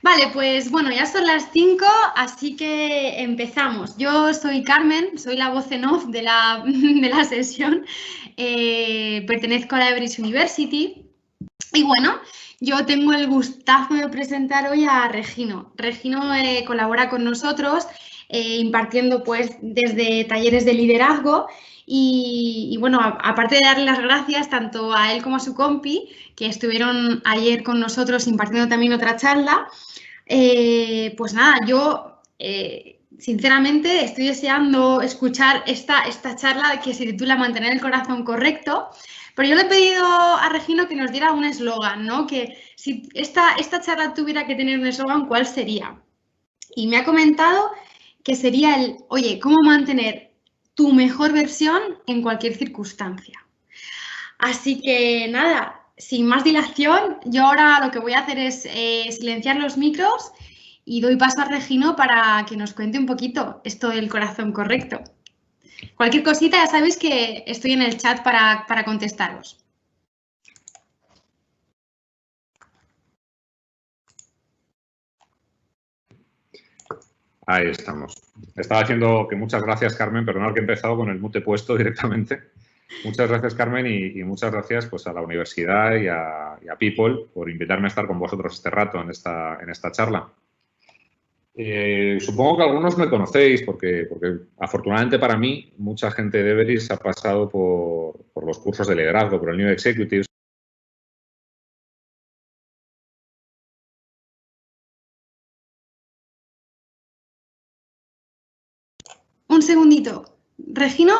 Vale, pues bueno, ya son las 5, así que empezamos. Yo soy Carmen, soy la voz en off de la sesión. Pertenezco a la Everest University. Y bueno, yo tengo el gustazo de presentar hoy a Regino. Regino colabora con nosotros impartiendo pues desde talleres de liderazgo y bueno, aparte de darle las gracias tanto a él como a su compi, que estuvieron ayer con nosotros impartiendo también otra charla, pues nada, yo sinceramente estoy deseando escuchar esta charla que se titula Mantener el corazón correcto, pero yo le he pedido a Regino que nos diera un eslogan, ¿no? Que si esta charla tuviera que tener un eslogan, ¿cuál sería? Y me ha comentado que sería oye, ¿cómo mantener tu mejor versión en cualquier circunstancia? Así que nada, sin más dilación, yo ahora lo que voy a hacer es silenciar los micros y doy paso a Regino para que nos cuente un poquito esto del corazón correcto. Cualquier cosita, ya sabéis que estoy en el chat para contestaros. Ahí estamos. Estaba haciendo que muchas gracias, Carmen, perdonad que he empezado con el mute puesto directamente. Muchas gracias, Carmen, y muchas gracias pues, a la universidad y a People por invitarme a estar con vosotros este rato en esta charla. Supongo que algunos me conocéis porque afortunadamente para mí mucha gente de Everest ha pasado por los cursos de liderazgo, por el New Executives. Un segundito. ¿Regino?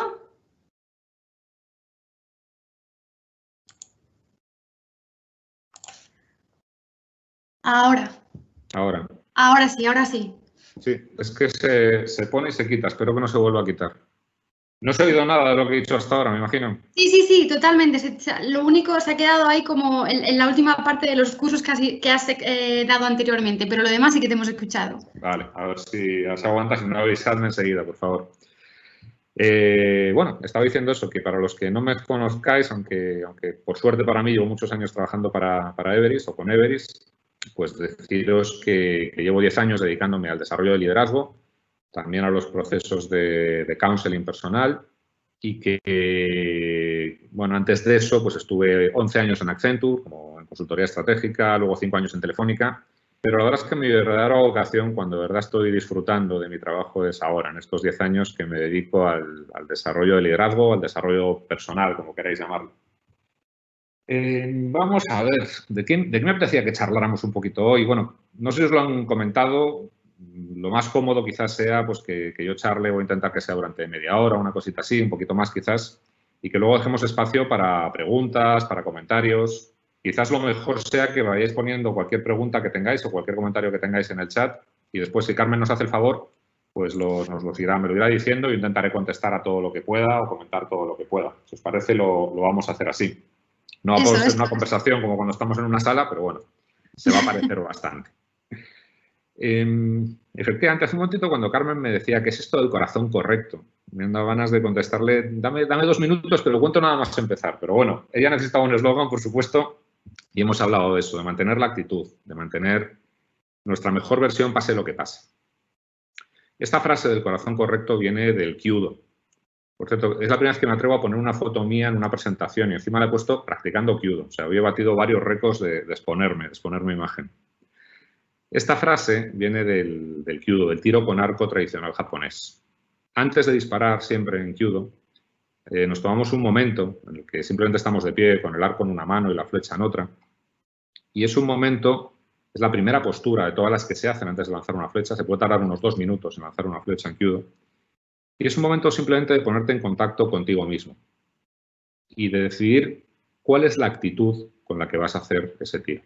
Ahora. Ahora sí, ahora sí. Sí, es que se pone y se quita. Espero que no se vuelva a quitar. No se ha oído nada de lo que he dicho hasta ahora, me imagino. Sí, totalmente. Lo único se ha quedado ahí como en la última parte de los cursos que has dado anteriormente, pero lo demás sí que te hemos escuchado. Vale, a ver si aguantas y no avisadme enseguida, por favor. Bueno, estaba diciendo eso, que para los que no me conozcáis, aunque por suerte para mí llevo muchos años trabajando para Everest o con Everest, pues deciros que llevo 10 años dedicándome al desarrollo de liderazgo, también a los procesos de counseling personal y que, bueno, antes de eso pues estuve 11 años en Accenture, como en consultoría estratégica, luego 5 años en Telefónica, pero la verdad es que mi verdadera vocación, cuando de verdad estoy disfrutando de mi trabajo, es ahora, en estos 10 años que me dedico al desarrollo de liderazgo, al desarrollo personal, como queráis llamarlo. Vamos a ver, ¿de qué me apetecía que charláramos un poquito hoy? Bueno, no sé si os lo han comentado, lo más cómodo quizás sea pues que yo charle, voy a intentar que sea durante media hora, una cosita así, un poquito más quizás, y que luego dejemos espacio para preguntas, para comentarios. Quizás lo mejor sea que vayáis poniendo cualquier pregunta que tengáis o cualquier comentario que tengáis en el chat y después, si Carmen nos hace el favor, pues me lo irá diciendo y intentaré contestar a todo lo que pueda o comentar todo lo que pueda. Si os parece, lo vamos a hacer así. No va a poder ser una conversación como cuando estamos en una sala, pero bueno, se va a parecer bastante. Efectivamente, hace un momentito cuando Carmen me decía que es esto del corazón correcto, me han dado ganas de contestarle, dame 2 minutos, pero cuento nada más empezar. Pero bueno, ella necesitaba un eslogan, por supuesto, y hemos hablado de eso, de mantener la actitud, de mantener nuestra mejor versión pase lo que pase. Esta frase del corazón correcto viene del Kyudo. Por cierto, es la primera vez que me atrevo a poner una foto mía en una presentación y encima la he puesto practicando Kyudo. O sea, había batido varios récords de exponer mi imagen. Esta frase viene del Kyudo, del tiro con arco tradicional japonés. Antes de disparar siempre en Kyudo, nos tomamos un momento en el que simplemente estamos de pie con el arco en una mano y la flecha en otra. Y es un momento, es la primera postura de todas las que se hacen antes de lanzar una flecha. Se puede tardar unos 2 minutos en lanzar una flecha en Kyudo. Y es un momento simplemente de ponerte en contacto contigo mismo y de decidir cuál es la actitud con la que vas a hacer ese tiro.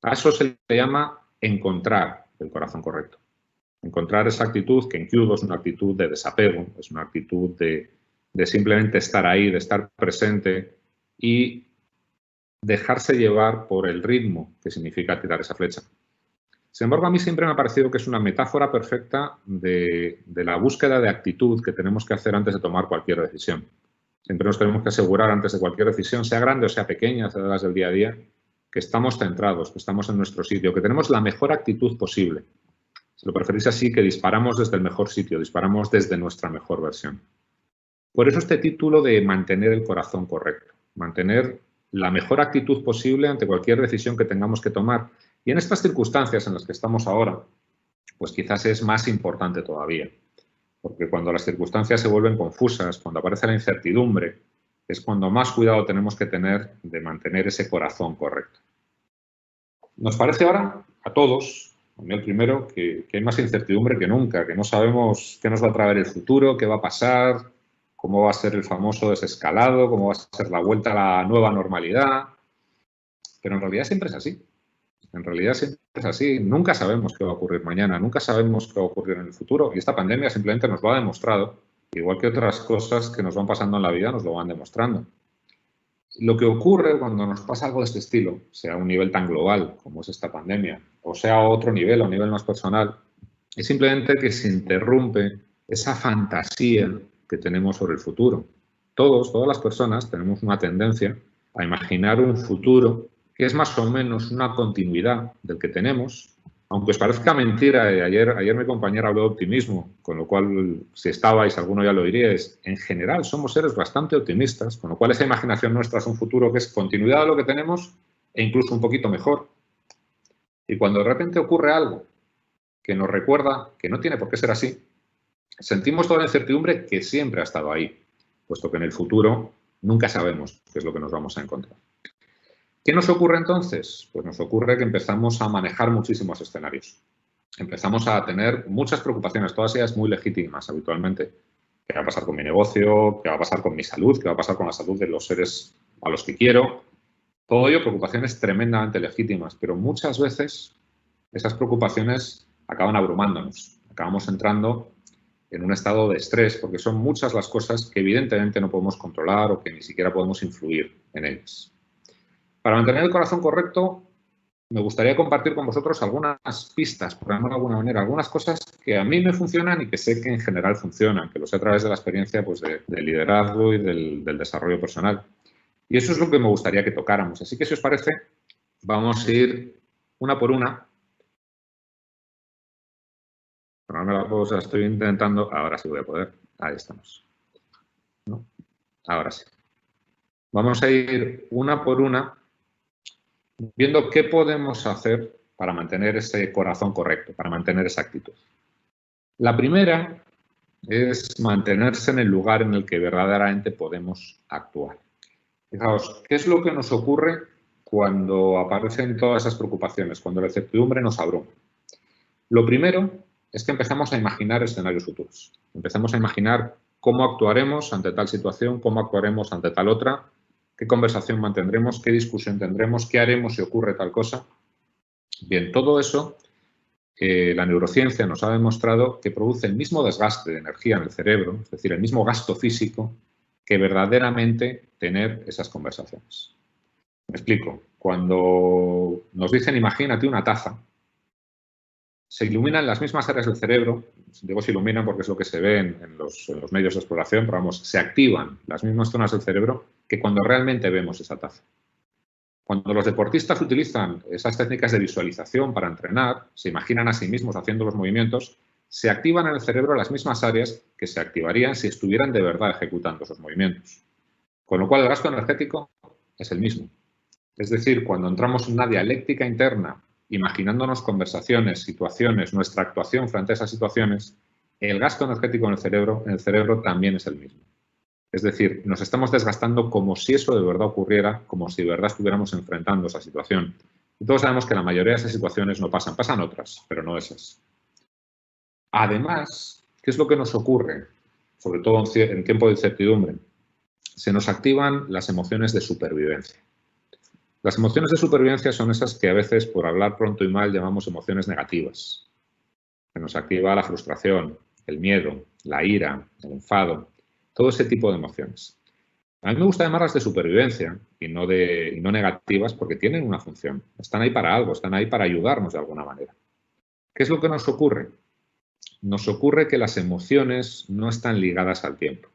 A eso se le llama encontrar el corazón correcto. Encontrar esa actitud que en Kyudo es una actitud de desapego, es una actitud de simplemente estar ahí, de estar presente y dejarse llevar por el ritmo que significa tirar esa flecha. Sin embargo, a mí siempre me ha parecido que es una metáfora perfecta de la búsqueda de actitud que tenemos que hacer antes de tomar cualquier decisión. Siempre nos tenemos que asegurar antes de cualquier decisión, sea grande o sea pequeña, sea de las del día a día, que estamos centrados, que estamos en nuestro sitio, que tenemos la mejor actitud posible. Si lo preferís así, que disparamos desde el mejor sitio, disparamos desde nuestra mejor versión. Por eso este título de mantener el corazón correcto, mantener la mejor actitud posible ante cualquier decisión que tengamos que tomar. Y en estas circunstancias en las que estamos ahora, pues quizás es más importante todavía. Porque cuando las circunstancias se vuelven confusas, cuando aparece la incertidumbre, es cuando más cuidado tenemos que tener de mantener ese corazón correcto. Nos parece ahora, a todos, a mí el primero, que hay más incertidumbre que nunca, que no sabemos qué nos va a traer el futuro, qué va a pasar, cómo va a ser el famoso desescalado, cómo va a ser la vuelta a la nueva normalidad. Pero en realidad siempre es así. En realidad siempre es así. Nunca sabemos qué va a ocurrir mañana, nunca sabemos qué va a ocurrir en el futuro. Y esta pandemia simplemente nos lo ha demostrado, igual que otras cosas que nos van pasando en la vida nos lo van demostrando. Lo que ocurre cuando nos pasa algo de este estilo, sea a un nivel tan global como es esta pandemia, o sea a otro nivel, a un nivel más personal, es simplemente que se interrumpe esa fantasía que tenemos sobre el futuro. Todas las personas tenemos una tendencia a imaginar un futuro que es más o menos una continuidad del que tenemos. Aunque os parezca mentira, ayer mi compañera habló de optimismo, con lo cual, si estabais, alguno ya lo diríais, en general somos seres bastante optimistas, con lo cual esa imaginación nuestra es un futuro que es continuidad de lo que tenemos e incluso un poquito mejor. Y cuando de repente ocurre algo que nos recuerda que no tiene por qué ser así, sentimos toda la incertidumbre que siempre ha estado ahí, puesto que en el futuro nunca sabemos qué es lo que nos vamos a encontrar. ¿Qué nos ocurre entonces? Pues nos ocurre que empezamos a manejar muchísimos escenarios. Empezamos a tener muchas preocupaciones, todas ellas muy legítimas habitualmente. ¿Qué va a pasar con mi negocio? ¿Qué va a pasar con mi salud? ¿Qué va a pasar con la salud de los seres a los que quiero? Todo ello preocupaciones tremendamente legítimas, pero muchas veces esas preocupaciones acaban abrumándonos. Acabamos entrando en un estado de estrés porque son muchas las cosas que evidentemente no podemos controlar o que ni siquiera podemos influir en ellas. Para mantener el corazón correcto, me gustaría compartir con vosotros algunas pistas, por llamarlo de alguna manera, algunas cosas que a mí me funcionan y que sé que en general funcionan, que lo sé a través de la experiencia pues, del liderazgo y del desarrollo personal. Y eso es lo que me gustaría que tocáramos. Así que, si os parece, vamos a ir una por una. Perdóname la cosa, estoy intentando. Ahora sí voy a poder. Ahí estamos. ¿No? Ahora sí. Vamos a ir una por una, viendo qué podemos hacer para mantener ese corazón correcto, para mantener esa actitud. La primera es mantenerse en el lugar en el que verdaderamente podemos actuar. Fijaos, ¿qué es lo que nos ocurre cuando aparecen todas esas preocupaciones, cuando la incertidumbre nos abruma? Lo primero es que empezamos a imaginar escenarios futuros. Empezamos a imaginar cómo actuaremos ante tal situación, cómo actuaremos ante tal otra, qué conversación mantendremos, qué discusión tendremos, qué haremos si ocurre tal cosa. Bien, todo eso, la neurociencia nos ha demostrado que produce el mismo desgaste de energía en el cerebro, es decir, el mismo gasto físico, que verdaderamente tener esas conversaciones. Me explico. Cuando nos dicen, imagínate una taza, se iluminan las mismas áreas del cerebro, digo se iluminan porque es lo que se ve en los medios de exploración, pero vamos, se activan las mismas zonas del cerebro que cuando realmente vemos esa taza. Cuando los deportistas utilizan esas técnicas de visualización para entrenar, se imaginan a sí mismos haciendo los movimientos, se activan en el cerebro las mismas áreas que se activarían si estuvieran de verdad ejecutando esos movimientos. Con lo cual el gasto energético es el mismo. Es decir, cuando entramos en una dialéctica interna, imaginándonos conversaciones, situaciones, nuestra actuación frente a esas situaciones, el gasto energético en el cerebro también es el mismo. Es decir, nos estamos desgastando como si eso de verdad ocurriera, como si de verdad estuviéramos enfrentando esa situación. Y todos sabemos que la mayoría de esas situaciones no pasan, pasan otras, pero no esas. Además, ¿qué es lo que nos ocurre? Sobre todo en tiempo de incertidumbre. Se nos activan las emociones de supervivencia. Las emociones de supervivencia son esas que a veces, por hablar pronto y mal, llamamos emociones negativas. Se nos activa la frustración, el miedo, la ira, el enfado, todo ese tipo de emociones. A mí me gusta llamarlas de supervivencia y no negativas porque tienen una función. Están ahí para algo, están ahí para ayudarnos de alguna manera. ¿Qué es lo que nos ocurre? Nos ocurre que las emociones no están ligadas al tiempo.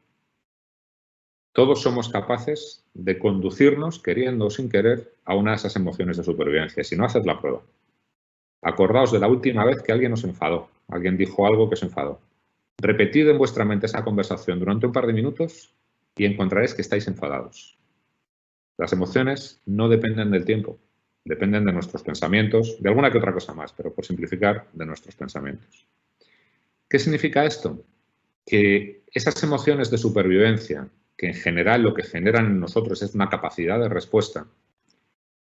Todos somos capaces de conducirnos, queriendo o sin querer, a una de esas emociones de supervivencia. Si no, haced la prueba. Acordaos de la última vez que alguien os enfadó, alguien dijo algo que os enfadó. Repetid en vuestra mente esa conversación durante un par de minutos y encontraréis que estáis enfadados. Las emociones no dependen del tiempo, dependen de nuestros pensamientos, de alguna que otra cosa más, pero por simplificar, de nuestros pensamientos. ¿Qué significa esto? Que esas emociones de supervivencia, que en general lo que generan en nosotros es una capacidad de respuesta,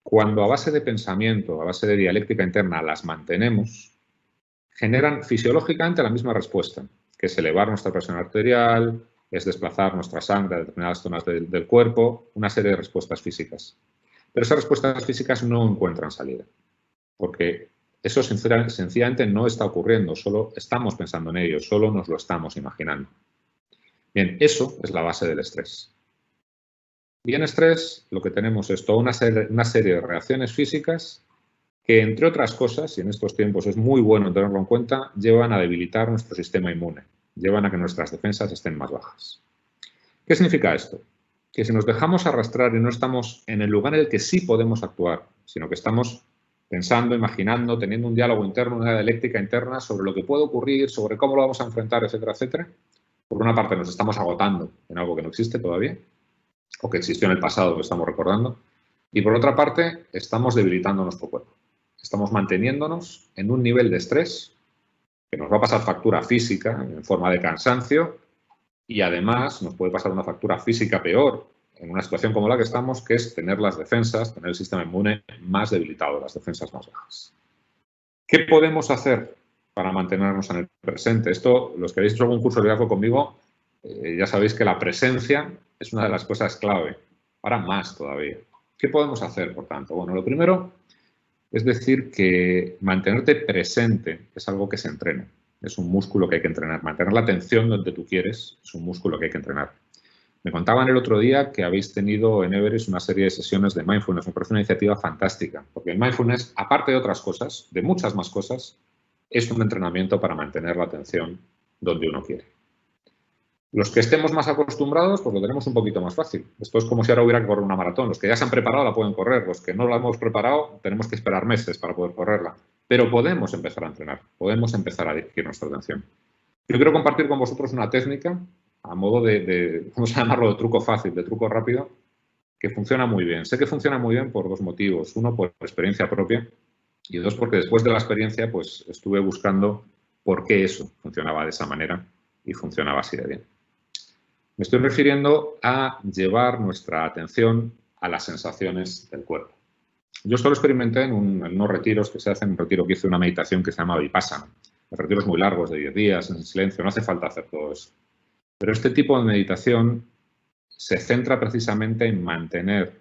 cuando a base de pensamiento, a base de dialéctica interna las mantenemos, generan fisiológicamente la misma respuesta, que es elevar nuestra presión arterial, es desplazar nuestra sangre a determinadas zonas del cuerpo, una serie de respuestas físicas. Pero esas respuestas físicas no encuentran salida, porque eso sencillamente no está ocurriendo, solo estamos pensando en ello, solo nos lo estamos imaginando. Bien, eso es la base del estrés. Y en estrés lo que tenemos es toda una serie de reacciones físicas que, entre otras cosas, y en estos tiempos es muy bueno tenerlo en cuenta, llevan a debilitar nuestro sistema inmune, llevan a que nuestras defensas estén más bajas. ¿Qué significa esto? Que si nos dejamos arrastrar y no estamos en el lugar en el que sí podemos actuar, sino que estamos pensando, imaginando, teniendo un diálogo interno, una dialéctica interna sobre lo que puede ocurrir, sobre cómo lo vamos a enfrentar, etcétera, etcétera, por una parte nos estamos agotando en algo que no existe todavía, o que existió en el pasado, que estamos recordando, y por otra parte estamos debilitando nuestro cuerpo. Estamos manteniéndonos en un nivel de estrés que nos va a pasar factura física en forma de cansancio y además nos puede pasar una factura física peor en una situación como la que estamos, que es tener las defensas, tener el sistema inmune más debilitado, las defensas más bajas. ¿Qué podemos hacer para mantenernos en el presente? Esto, los que habéis hecho algún curso de liderazgo conmigo, ya sabéis que la presencia es una de las cosas clave, ahora más todavía. ¿Qué podemos hacer, por tanto? Bueno, lo primero es decir que mantenerte presente es algo que se entrena, es un músculo que hay que entrenar. Mantener la atención donde tú quieres es un músculo que hay que entrenar. Me contaban el otro día que habéis tenido en Everest una serie de sesiones de mindfulness. Me parece una iniciativa fantástica, porque el mindfulness, aparte de otras cosas, de muchas más cosas, es un entrenamiento para mantener la atención donde uno quiere. Los que estemos más acostumbrados, pues lo tenemos un poquito más fácil. Esto es como si ahora hubiera que correr una maratón. Los que ya se han preparado la pueden correr. Los que no la hemos preparado, tenemos que esperar meses para poder correrla. Pero podemos empezar a entrenar, podemos empezar a dirigir nuestra atención. Yo quiero compartir con vosotros una técnica, a modo vamos a llamarlo de truco fácil, de truco rápido, que funciona muy bien. Sé que funciona muy bien por dos motivos. Uno, por experiencia propia, y dos, porque después de la experiencia, pues estuve buscando por qué eso funcionaba de esa manera y funcionaba así de bien. Me estoy refiriendo a llevar nuestra atención a las sensaciones del cuerpo. Yo solo experimenté en unos retiros que se hacen, un retiro que hice una meditación que se llama Vipassana. Retiros muy largos, de 10 días, en silencio, no hace falta hacer todo eso. Pero este tipo de meditación se centra precisamente en mantener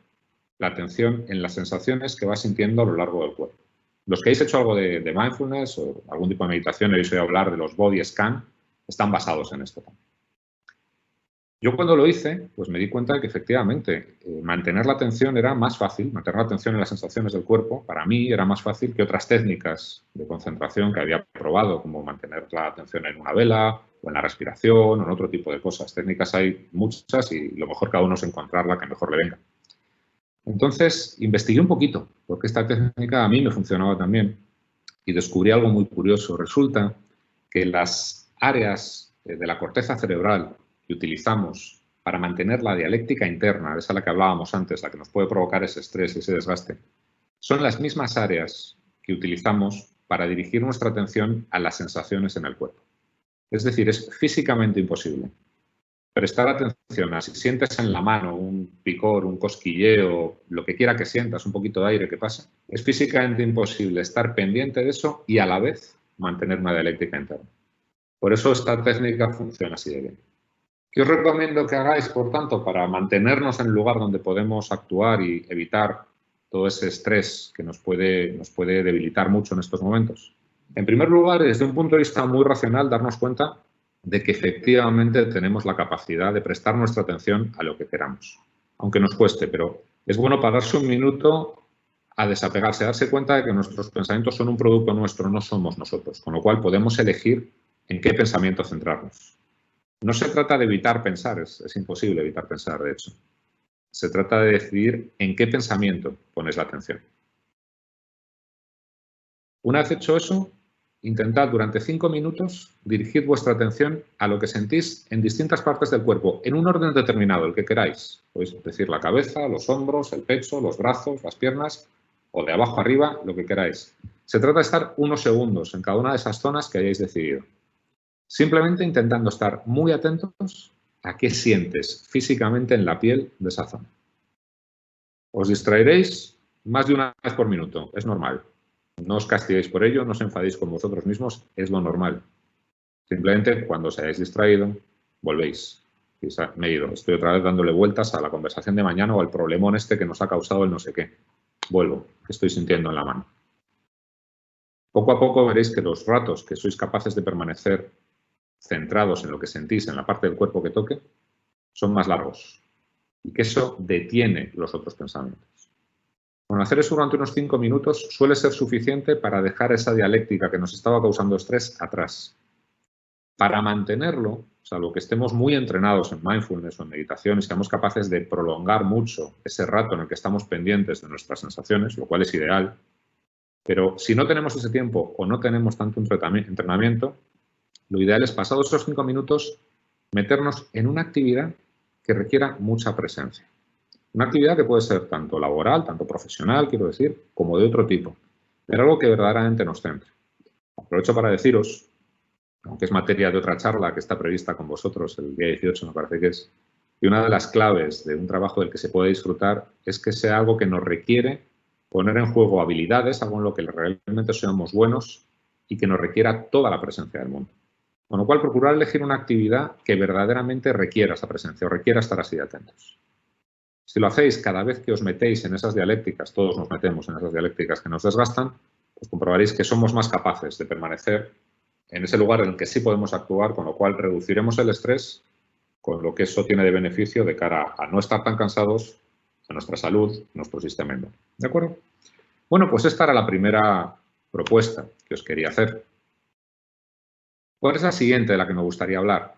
la atención en las sensaciones que vas sintiendo a lo largo del cuerpo. Los que habéis hecho algo de mindfulness o algún tipo de meditación, habéis oído hablar de los body scan, están basados en esto también. Yo cuando lo hice, pues me di cuenta de que efectivamente mantener la atención era más fácil, mantener la atención en las sensaciones del cuerpo, para mí era más fácil que otras técnicas de concentración que había probado, como mantener la atención en una vela o en la respiración o en otro tipo de cosas. Técnicas hay muchas y lo mejor cada uno es encontrar la que mejor le venga. Entonces investigué un poquito, porque esta técnica a mí me funcionaba también y descubrí algo muy curioso. Resulta que las áreas de la corteza cerebral que utilizamos para mantener la dialéctica interna, esa a la que hablábamos antes, la que nos puede provocar ese estrés y ese desgaste, son las mismas áreas que utilizamos para dirigir nuestra atención a las sensaciones en el cuerpo. Es decir, es físicamente imposible prestar atención a si sientes en la mano un picor, un cosquilleo, lo que quiera que sientas, un poquito de aire que pase. Es físicamente imposible estar pendiente de eso y a la vez mantener una dialéctica interna. Por eso esta técnica funciona así de bien. ¿Qué os recomiendo que hagáis, por tanto, para mantenernos en el lugar donde podemos actuar y evitar todo ese estrés que nos puede debilitar mucho en estos momentos? En primer lugar, desde un punto de vista muy racional, darnos cuenta de que efectivamente tenemos la capacidad de prestar nuestra atención a lo que queramos, aunque nos cueste, pero es bueno pararse un minuto a desapegarse, a darse cuenta de que nuestros pensamientos son un producto nuestro, no somos nosotros, con lo cual podemos elegir en qué pensamiento centrarnos. No se trata de evitar pensar, es imposible evitar pensar, de hecho. Se trata de decidir en qué pensamiento pones la atención. Una vez hecho eso, intentad durante 5 minutos dirigir vuestra atención a lo que sentís en distintas partes del cuerpo, en un orden determinado, el que queráis. Podéis decir la cabeza, los hombros, el pecho, los brazos, las piernas, o de abajo arriba, lo que queráis. Se trata de estar unos segundos en cada una de esas zonas que hayáis decidido. Simplemente intentando estar muy atentos a qué sientes físicamente en la piel de esa zona. Os distraeréis más de una vez por minuto, es normal. No os castiguéis por ello, no os enfadéis con vosotros mismos, es lo normal. Simplemente cuando os hayáis distraído, volvéis. Me he ido, estoy otra vez dándole vueltas a la conversación de mañana o al problemón este que nos ha causado el no sé qué. Vuelvo, ¿qué estoy sintiendo en la mano? Poco a poco veréis que los ratos que sois capaces de permanecer centrados en lo que sentís en la parte del cuerpo que toque, son más largos y que eso detiene los otros pensamientos. Con hacer eso durante unos 5 minutos suele ser suficiente para dejar esa dialéctica que nos estaba causando estrés atrás. Para mantenerlo, salvo que estemos muy entrenados en mindfulness o en meditación y seamos capaces de prolongar mucho ese rato en el que estamos pendientes de nuestras sensaciones, lo cual es ideal, pero si no tenemos ese tiempo o no tenemos tanto entrenamiento, lo ideal es, pasados esos 5 minutos, meternos en una actividad que requiera mucha presencia. Una actividad que puede ser tanto laboral, tanto profesional, quiero decir, como de otro tipo. Pero algo que verdaderamente nos centre. Aprovecho para deciros, aunque es materia de otra charla que está prevista con vosotros el día 18, me parece que es, y una de las claves de un trabajo del que se puede disfrutar es que sea algo que nos requiere poner en juego habilidades, algo en lo que realmente seamos buenos y que nos requiera toda la presencia del mundo. Con lo cual, procurar elegir una actividad que verdaderamente requiera esa presencia o requiera estar así de atentos. Si lo hacéis cada vez que os metéis en esas dialécticas, todos nos metemos en esas dialécticas que nos desgastan, pues comprobaréis que somos más capaces de permanecer en ese lugar en el que sí podemos actuar, con lo cual reduciremos el estrés, con lo que eso tiene de beneficio de cara a no estar tan cansados, a nuestra salud, a nuestro sistema inmune. ¿De acuerdo? Bueno, pues esta era la primera propuesta que os quería hacer. ¿Cuál es la siguiente de la que me gustaría hablar?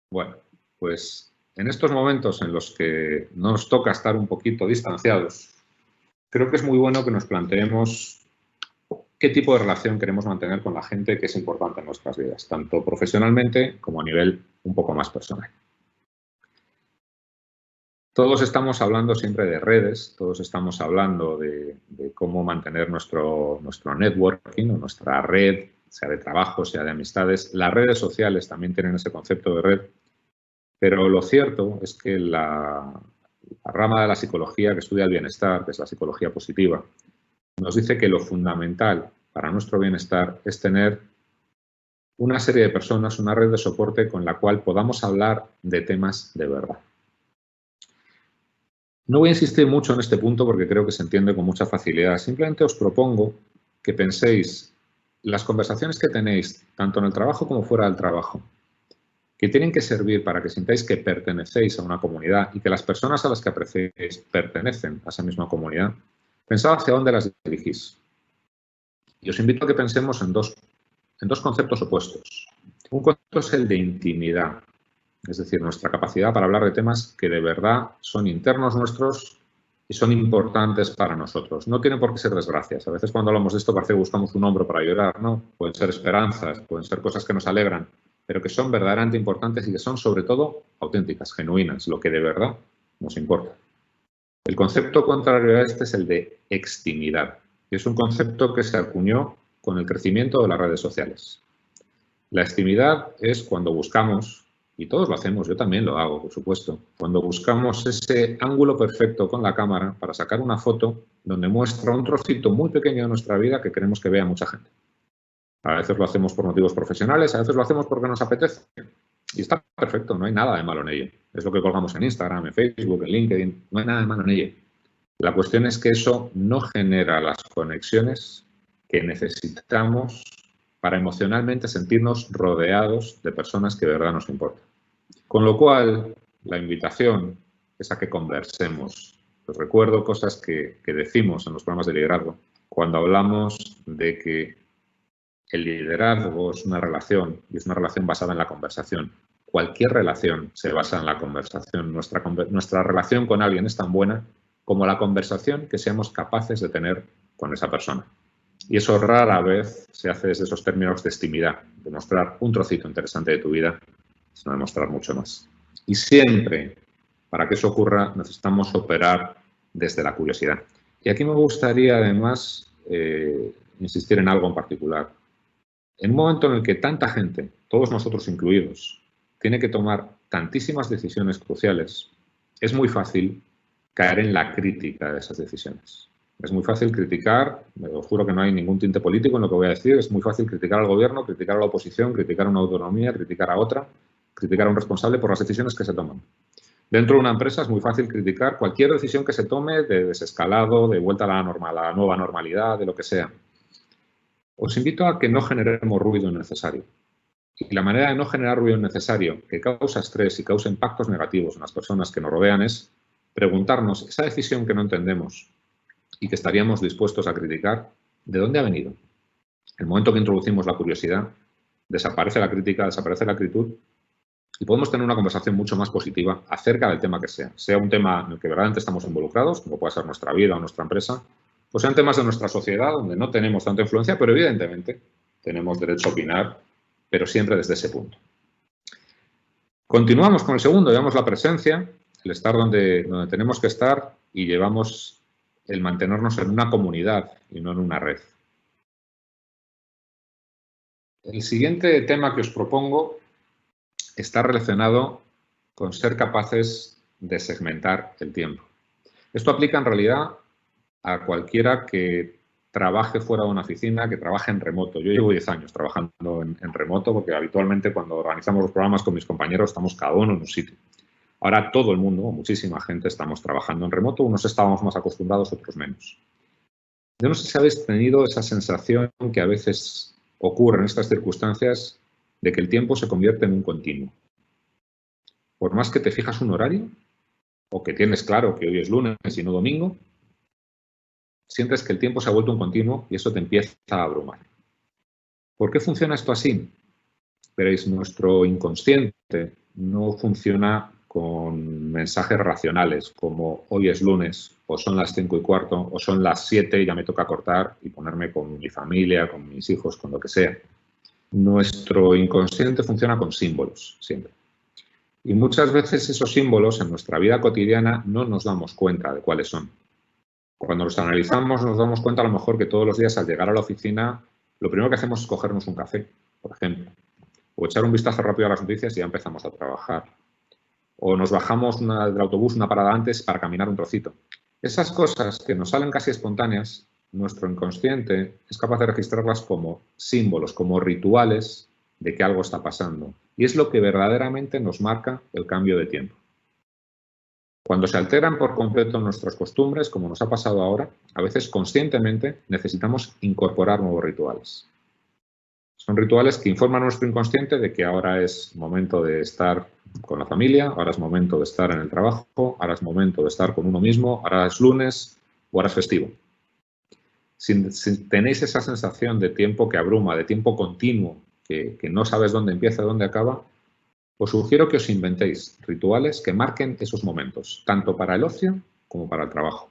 Bueno, pues en estos momentos en los que nos toca estar un poquito distanciados, creo que es muy bueno que nos planteemos qué tipo de relación queremos mantener con la gente que es importante en nuestras vidas, tanto profesionalmente como a nivel un poco más personal. Todos estamos hablando siempre de redes, todos estamos hablando de cómo mantener nuestro networking o nuestra red, sea de trabajo, sea de amistades. Las redes sociales también tienen ese concepto de red, pero lo cierto es que la rama de la psicología que estudia el bienestar, que es la psicología positiva, nos dice que lo fundamental para nuestro bienestar es tener una serie de personas, una red de soporte con la cual podamos hablar de temas de verdad. No voy a insistir mucho en este punto porque creo que se entiende con mucha facilidad. Simplemente os propongo que penséis las conversaciones que tenéis, tanto en el trabajo como fuera del trabajo, que tienen que servir para que sintáis que pertenecéis a una comunidad y que las personas a las que apreciéis pertenecen a esa misma comunidad. Pensad hacia dónde las dirigís. Y os invito a que pensemos en dos conceptos opuestos. Un concepto es el de intimidad. Es decir, nuestra capacidad para hablar de temas que de verdad son internos nuestros y son importantes para nosotros. No tiene por qué ser desgracias. A veces cuando hablamos de esto parece que buscamos un hombro para llorar, ¿no? Pueden ser esperanzas, pueden ser cosas que nos alegran, pero que son verdaderamente importantes y que son sobre todo auténticas, genuinas, lo que de verdad nos importa. El concepto contrario a este es el de extimidad, que es un concepto que se acuñó con el crecimiento de las redes sociales. La extimidad es cuando buscamos, y todos lo hacemos, yo también lo hago, por supuesto, cuando buscamos ese ángulo perfecto con la cámara para sacar una foto donde muestra un trocito muy pequeño de nuestra vida que queremos que vea mucha gente. A veces lo hacemos por motivos profesionales, a veces lo hacemos porque nos apetece. Y está perfecto, no hay nada de malo en ello. Es lo que colgamos en Instagram, en Facebook, en LinkedIn, no hay nada de malo en ello. La cuestión es que eso no genera las conexiones que necesitamos para emocionalmente sentirnos rodeados de personas que de verdad nos importan. Con lo cual, la invitación es a que conversemos. Os recuerdo cosas que decimos en los programas de liderazgo cuando hablamos de que el liderazgo es una relación y es una relación basada en la conversación. cualquier relación se basa en la conversación. Nuestra relación con alguien es tan buena como la conversación que seamos capaces de tener con esa persona. Y eso rara vez se hace desde esos términos de estimidad, de mostrar un trocito interesante de tu vida, sino de mostrar mucho más. Y siempre, para que eso ocurra, necesitamos operar desde la curiosidad. Y aquí me gustaría, además, insistir en algo en particular. En un momento en el que tanta gente, todos nosotros incluidos, tiene que tomar tantísimas decisiones cruciales, es muy fácil caer en la crítica de esas decisiones. Es muy fácil criticar, os juro que no hay ningún tinte político en lo que voy a decir, es muy fácil criticar al gobierno, criticar a la oposición, criticar a una autonomía, criticar a otra, criticar a un responsable por las decisiones que se toman. Dentro de una empresa es muy fácil criticar cualquier decisión que se tome de desescalado, de vuelta a la nueva normalidad, de lo que sea. Os invito a que no generemos ruido innecesario. Y la manera de no generar ruido innecesario que causa estrés y causa impactos negativos en las personas que nos rodean es preguntarnos esa decisión que no entendemos y que estaríamos dispuestos a criticar, ¿de dónde ha venido? En el momento que introducimos la curiosidad, desaparece la crítica, desaparece la acritud y podemos tener una conversación mucho más positiva acerca del tema que sea un tema en el que verdaderamente estamos involucrados, como puede ser nuestra vida o nuestra empresa, o sean temas de nuestra sociedad donde no tenemos tanta influencia, pero evidentemente tenemos derecho a opinar, pero siempre desde ese punto. Continuamos con el segundo, llevamos la presencia, el estar donde tenemos que estar y llevamos el mantenernos en una comunidad y no en una red. El siguiente tema que os propongo está relacionado con ser capaces de segmentar el tiempo. Esto aplica en realidad a cualquiera que trabaje fuera de una oficina, que trabaje en remoto. Yo llevo 10 años trabajando en remoto porque habitualmente cuando organizamos los programas con mis compañeros estamos cada uno en un sitio. Ahora todo el mundo, muchísima gente, estamos trabajando en remoto. Unos estábamos más acostumbrados, otros menos. Yo no sé si habéis tenido esa sensación que a veces ocurre en estas circunstancias de que el tiempo se convierte en un continuo. Por más que te fijas un horario o que tienes claro que hoy es lunes y no domingo, sientes que el tiempo se ha vuelto un continuo y eso te empieza a abrumar. ¿Por qué funciona esto así? Veréis, nuestro inconsciente no funciona con mensajes racionales como hoy es lunes o son las 5:15 o son las 7 y ya me toca cortar y ponerme con mi familia, con mis hijos, con lo que sea. Nuestro inconsciente funciona con símbolos siempre. Y muchas veces esos símbolos en nuestra vida cotidiana no nos damos cuenta de cuáles son. Cuando los analizamos nos damos cuenta a lo mejor que todos los días al llegar a la oficina lo primero que hacemos es cogernos un café, por ejemplo, o echar un vistazo rápido a las noticias y ya empezamos a trabajar. O nos bajamos del autobús una parada antes para caminar un trocito. Esas cosas que nos salen casi espontáneas, nuestro inconsciente es capaz de registrarlas como símbolos, como rituales de que algo está pasando. Y es lo que verdaderamente nos marca el cambio de tiempo. Cuando se alteran por completo nuestras costumbres, como nos ha pasado ahora, a veces conscientemente necesitamos incorporar nuevos rituales. Son rituales que informan a nuestro inconsciente de que ahora es momento de estar con la familia, ahora es momento de estar en el trabajo, ahora es momento de estar con uno mismo, ahora es lunes o ahora es festivo. Si tenéis esa sensación de tiempo que abruma, de tiempo continuo, que no sabes dónde empieza y dónde acaba, os sugiero que os inventéis rituales que marquen esos momentos, tanto para el ocio como para el trabajo.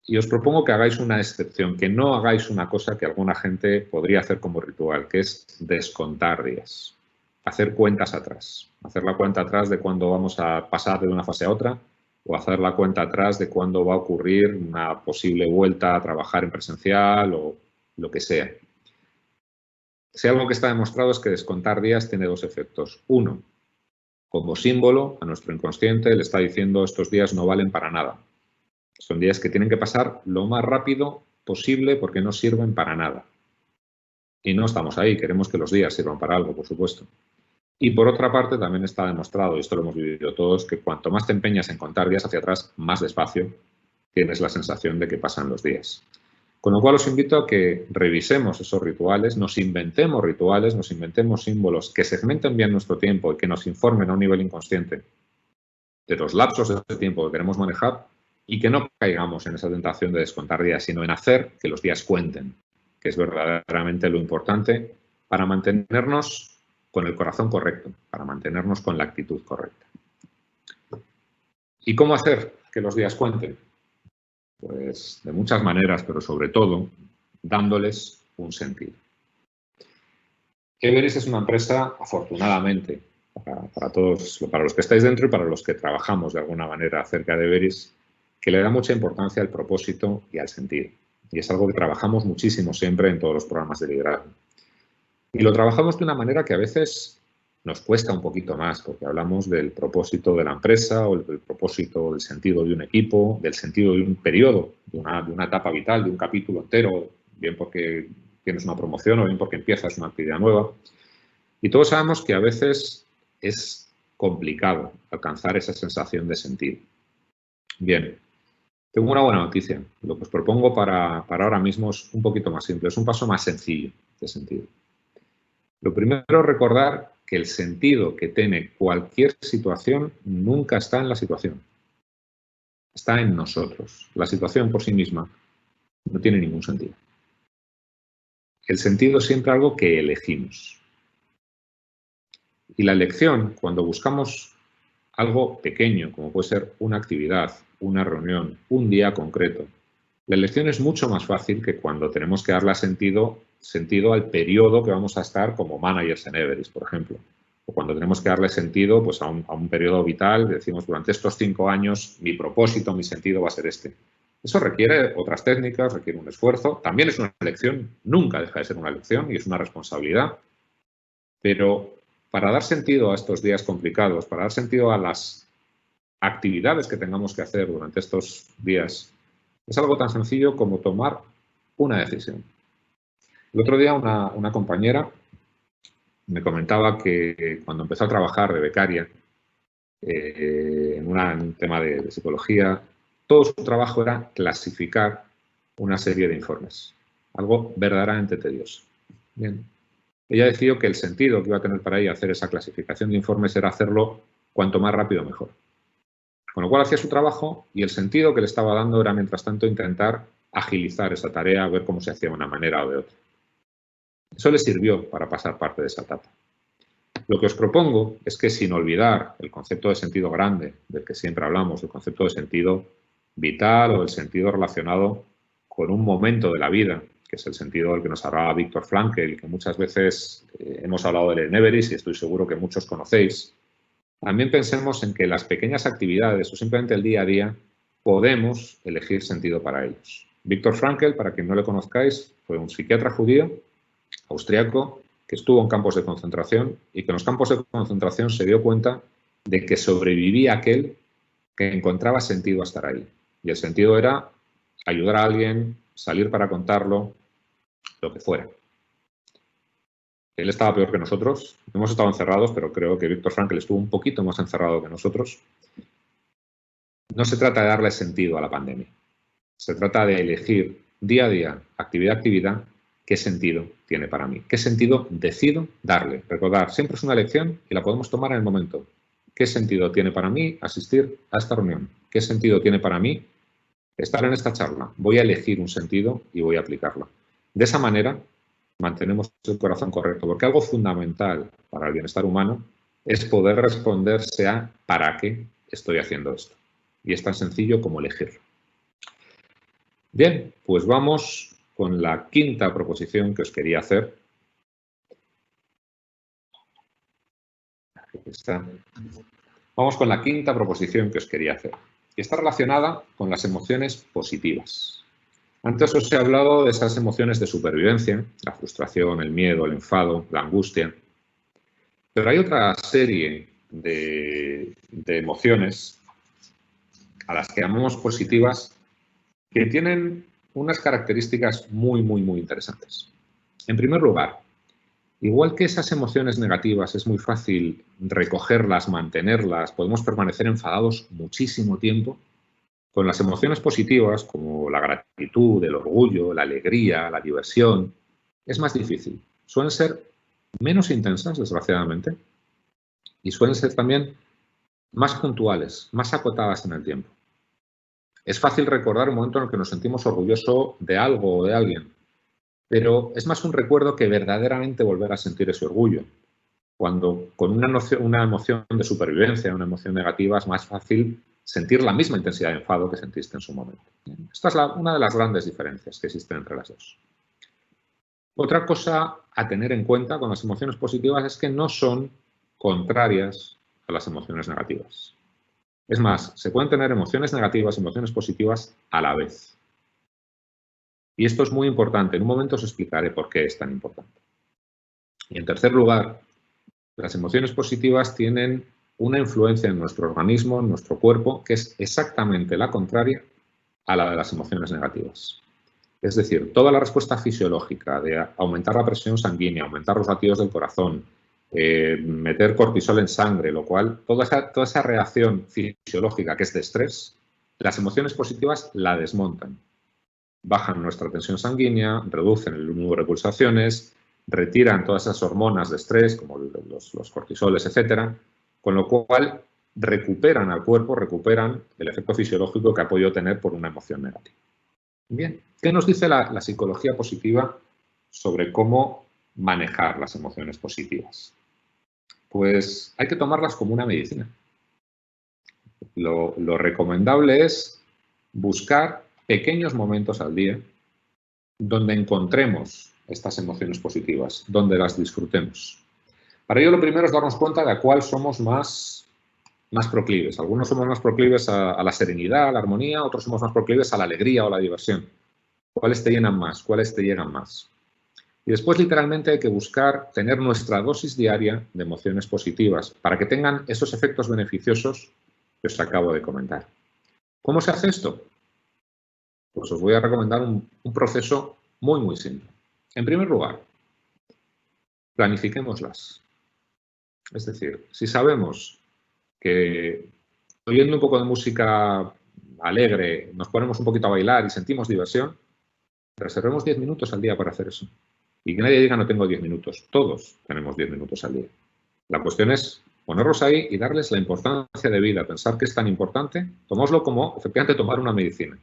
Y os propongo que hagáis una excepción, que no hagáis una cosa que alguna gente podría hacer como ritual, que es descontar días, hacer cuentas atrás, hacer la cuenta atrás de cuándo vamos a pasar de una fase a otra o hacer la cuenta atrás de cuándo va a ocurrir una posible vuelta a trabajar en presencial o lo que sea. Si algo que está demostrado es que descontar días tiene dos efectos. Uno, como símbolo a nuestro inconsciente le está diciendo estos días no valen para nada. Son días que tienen que pasar lo más rápido posible porque no sirven para nada. Y no estamos ahí, queremos que los días sirvan para algo, por supuesto. Y por otra parte también está demostrado, y esto lo hemos vivido todos, que cuanto más te empeñas en contar días hacia atrás, más despacio tienes la sensación de que pasan los días. Con lo cual os invito a que revisemos esos rituales, nos inventemos símbolos que segmenten bien nuestro tiempo y que nos informen a un nivel inconsciente de los lapsos de este tiempo que queremos manejar y que no caigamos en esa tentación de descontar días, sino en hacer que los días cuenten, que es verdaderamente lo importante para mantenernos con el corazón correcto, para mantenernos con la actitud correcta. ¿Y cómo hacer que los días cuenten? Pues de muchas maneras, pero sobre todo dándoles un sentido. Everis es una empresa, afortunadamente, para todos, para los que estáis dentro y para los que trabajamos de alguna manera acerca de Everis, que le da mucha importancia al propósito y al sentido. Y es algo que trabajamos muchísimo siempre en todos los programas de liderazgo. Y lo trabajamos de una manera que a veces nos cuesta un poquito más, porque hablamos del propósito de la empresa o del propósito, del sentido de un equipo, del sentido de un periodo, de una etapa vital, de un capítulo entero, bien porque tienes una promoción o bien porque empiezas una actividad nueva. Y todos sabemos que a veces es complicado alcanzar esa sensación de sentido. Bien, tengo una buena noticia. Lo que os propongo para ahora mismo es un poquito más simple, es un paso más sencillo de sentido. Lo primero es recordar que el sentido que tiene cualquier situación nunca está en la situación. Está en nosotros. La situación por sí misma no tiene ningún sentido. El sentido es siempre algo que elegimos. Y la elección, cuando buscamos algo pequeño, como puede ser una actividad, una reunión, un día concreto, la elección es mucho más fácil que cuando tenemos que darle sentido al periodo que vamos a estar como managers en Everis, por ejemplo. O cuando tenemos que darle sentido pues, a un periodo vital, decimos durante estos 5 años mi propósito, mi sentido va a ser este. Eso requiere otras técnicas, requiere un esfuerzo. También es una elección, nunca deja de ser una elección y es una responsabilidad. Pero para dar sentido a estos días complicados, para dar sentido a las actividades que tengamos que hacer durante estos días, es algo tan sencillo como tomar una decisión. El otro día una compañera me comentaba que cuando empezó a trabajar de becaria en un tema de psicología, todo su trabajo era clasificar una serie de informes. Algo verdaderamente tedioso. Bien. Ella decidió que el sentido que iba a tener para ella hacer esa clasificación de informes era hacerlo cuanto más rápido mejor. Con lo cual hacía su trabajo y el sentido que le estaba dando era, mientras tanto, intentar agilizar esa tarea, ver cómo se hacía de una manera o de otra. Eso le sirvió para pasar parte de esa etapa. Lo que os propongo es que, sin olvidar el concepto de sentido grande, del que siempre hablamos, el concepto de sentido vital o el sentido relacionado con un momento de la vida, que es el sentido del que nos hablaba Viktor Frankl, que muchas veces hemos hablado de él en Everis y estoy seguro que muchos conocéis, también pensemos en que las pequeñas actividades o simplemente el día a día podemos elegir sentido para ellos. Viktor Frankl, para quien no le conozcáis, fue un psiquiatra judío, austriaco, que estuvo en campos de concentración y que en los campos de concentración se dio cuenta de que sobrevivía aquel que encontraba sentido a estar ahí. Y el sentido era ayudar a alguien, salir para contarlo, lo que fuera. Él estaba peor que nosotros, hemos estado encerrados, pero creo que Viktor Frankl estuvo un poquito más encerrado que nosotros. No se trata de darle sentido a la pandemia. Se trata de elegir día a día, actividad a actividad, qué sentido tiene para mí, qué sentido decido darle. Recordar, siempre es una elección y la podemos tomar en el momento. ¿Qué sentido tiene para mí asistir a esta reunión? ¿Qué sentido tiene para mí estar en esta charla? Voy a elegir un sentido y voy a aplicarlo. De esa manera mantenemos el corazón correcto, porque algo fundamental para el bienestar humano es poder responderse a ¿para qué estoy haciendo esto? Y es tan sencillo como elegirlo. Bien, pues vamos con la quinta proposición que os quería hacer. Aquí está. Vamos con la quinta proposición que os quería hacer. Y está relacionada con las emociones positivas. Antes os he hablado de esas emociones de supervivencia, la frustración, el miedo, el enfado, la angustia. Pero hay otra serie de emociones a las que llamamos positivas que tienen unas características muy interesantes. En primer lugar, igual que esas emociones negativas es muy fácil recogerlas, mantenerlas, podemos permanecer enfadados muchísimo tiempo, con las emociones positivas como la gratitud, el orgullo, la alegría, la diversión, es más difícil. Suelen ser menos intensas, desgraciadamente, y suelen ser también más puntuales, más acotadas en el tiempo. Es fácil recordar un momento en el que nos sentimos orgullosos de algo o de alguien, pero es más un recuerdo que verdaderamente volver a sentir ese orgullo. cuando con una emoción de supervivencia, una emoción negativa, es más fácil sentir la misma intensidad de enfado que sentiste en su momento. Esta es una de las grandes diferencias que existen entre las dos. Otra cosa a tener en cuenta con las emociones positivas es que no son contrarias a las emociones negativas. Es más, se pueden tener emociones negativas y emociones positivas a la vez. Y esto es muy importante. En un momento os explicaré por qué es tan importante. Y en tercer lugar, las emociones positivas tienen una influencia en nuestro organismo, en nuestro cuerpo, que es exactamente la contraria a la de las emociones negativas. Es decir, toda la respuesta fisiológica de aumentar la presión sanguínea, aumentar los latidos del corazón, meter cortisol en sangre, lo cual, toda esa reacción fisiológica que es de estrés, las emociones positivas la desmontan. Bajan nuestra tensión sanguínea, reducen el número de pulsaciones, retiran todas esas hormonas de estrés, como los cortisoles, etcétera, con lo cual recuperan al cuerpo, recuperan el efecto fisiológico que ha podido tener por una emoción negativa. Bien, ¿qué nos dice la psicología positiva sobre cómo manejar las emociones positivas? Pues hay que tomarlas como una medicina. Lo recomendable es buscar pequeños momentos al día donde encontremos estas emociones positivas, donde las disfrutemos. Para ello, lo primero es darnos cuenta de a cuál somos más proclives. Algunos somos más proclives a la serenidad, a la armonía, otros somos más proclives a la alegría o la diversión. ¿Cuáles te llenan más? ¿Cuáles te llegan más? Y después, literalmente, hay que buscar tener nuestra dosis diaria de emociones positivas para que tengan esos efectos beneficiosos que os acabo de comentar. ¿Cómo se hace esto? Pues os voy a recomendar un proceso muy, muy simple. En primer lugar, planifiquémoslas. Es decir, si sabemos que oyendo un poco de música alegre nos ponemos un poquito a bailar y sentimos diversión, reservemos 10 minutos al día para hacer eso. Y que nadie diga no tengo 10 minutos. Todos tenemos 10 minutos al día. La cuestión es ponerlos ahí y darles la importancia de vida. Pensar que es tan importante, tomáoslo como efectivamente tomar una medicina.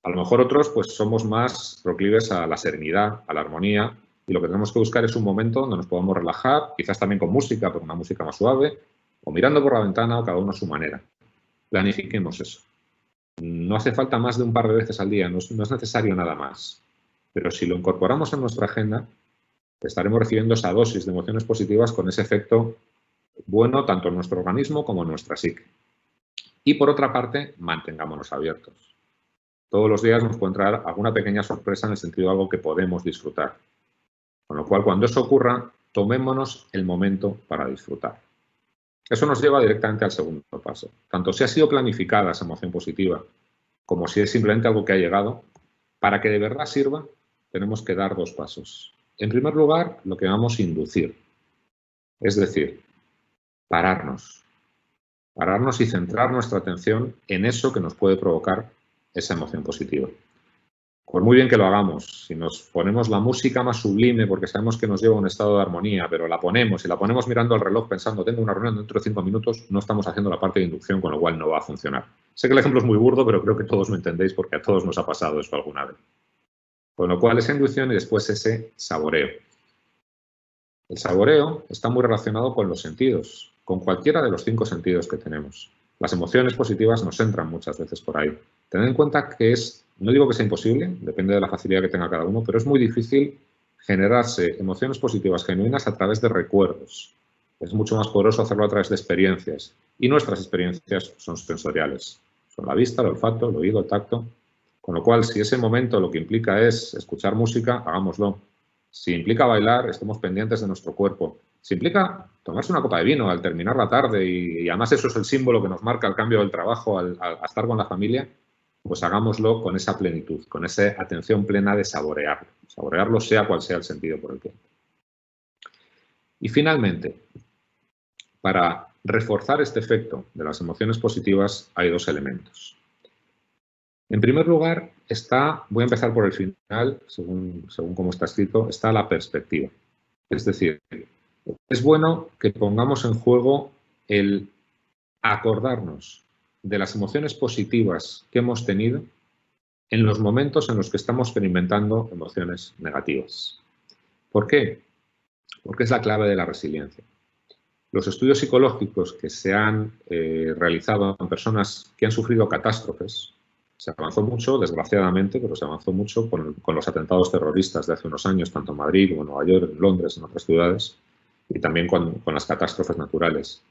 A lo mejor otros pues somos más proclives a la serenidad, a la armonía, y lo que tenemos que buscar es un momento donde nos podamos relajar, quizás también con música, pero una música más suave, o mirando por la ventana, o cada uno a su manera. Planifiquemos eso. No hace falta más de un par de veces al día, no es necesario nada más. Pero si lo incorporamos en nuestra agenda, estaremos recibiendo esa dosis de emociones positivas con ese efecto bueno tanto en nuestro organismo como en nuestra psique. Y por otra parte, mantengámonos abiertos. Todos los días nos puede entrar alguna pequeña sorpresa en el sentido de algo que podemos disfrutar. Con lo cual, cuando eso ocurra, tomémonos el momento para disfrutar. Eso nos lleva directamente al segundo paso. Tanto si ha sido planificada esa emoción positiva, como si es simplemente algo que ha llegado, para que de verdad sirva, tenemos que dar dos pasos. En primer lugar, lo que llamamos inducir. Es decir, pararnos. Pararnos y centrar nuestra atención en eso que nos puede provocar esa emoción positiva. Por muy bien que lo hagamos, si nos ponemos la música más sublime porque sabemos que nos lleva a un estado de armonía, pero la ponemos y la ponemos mirando al reloj pensando tengo una reunión dentro de 5 minutos, no estamos haciendo la parte de inducción, con lo cual no va a funcionar. Sé que el ejemplo es muy burdo, pero creo que todos lo entendéis porque a todos nos ha pasado eso alguna vez. Con lo cual esa inducción y después ese saboreo. El saboreo está muy relacionado con los sentidos, con cualquiera de los 5 sentidos que tenemos. Las emociones positivas nos entran muchas veces por ahí. Tened en cuenta que no digo que sea imposible, depende de la facilidad que tenga cada uno, pero es muy difícil generarse emociones positivas genuinas a través de recuerdos. Es mucho más poderoso hacerlo a través de experiencias. Y nuestras experiencias son sensoriales. Son la vista, el olfato, el oído, el tacto. Con lo cual, si ese momento lo que implica es escuchar música, hagámoslo. Si implica bailar, estemos pendientes de nuestro cuerpo. Si implica tomarse una copa de vino al terminar la tarde y además eso es el símbolo que nos marca el cambio del trabajo al estar con la familia, pues hagámoslo con esa plenitud, con esa atención plena de saborearlo. Saborearlo sea cual sea el sentido por el que. Y finalmente, para reforzar este efecto de las emociones positivas hay 2 elementos. En primer lugar, voy a empezar por el final, según cómo está escrito, está la perspectiva. Es decir, es bueno que pongamos en juego el acordarnos de las emociones positivas que hemos tenido en los momentos en los que estamos experimentando emociones negativas. ¿Por qué? Porque es la clave de la resiliencia. Los estudios psicológicos que se han realizado en personas que han sufrido catástrofes, se avanzó mucho, desgraciadamente, pero se avanzó mucho con los atentados terroristas de hace unos años, tanto en Madrid como en Nueva York, en Londres, en otras ciudades, y también con las catástrofes naturales.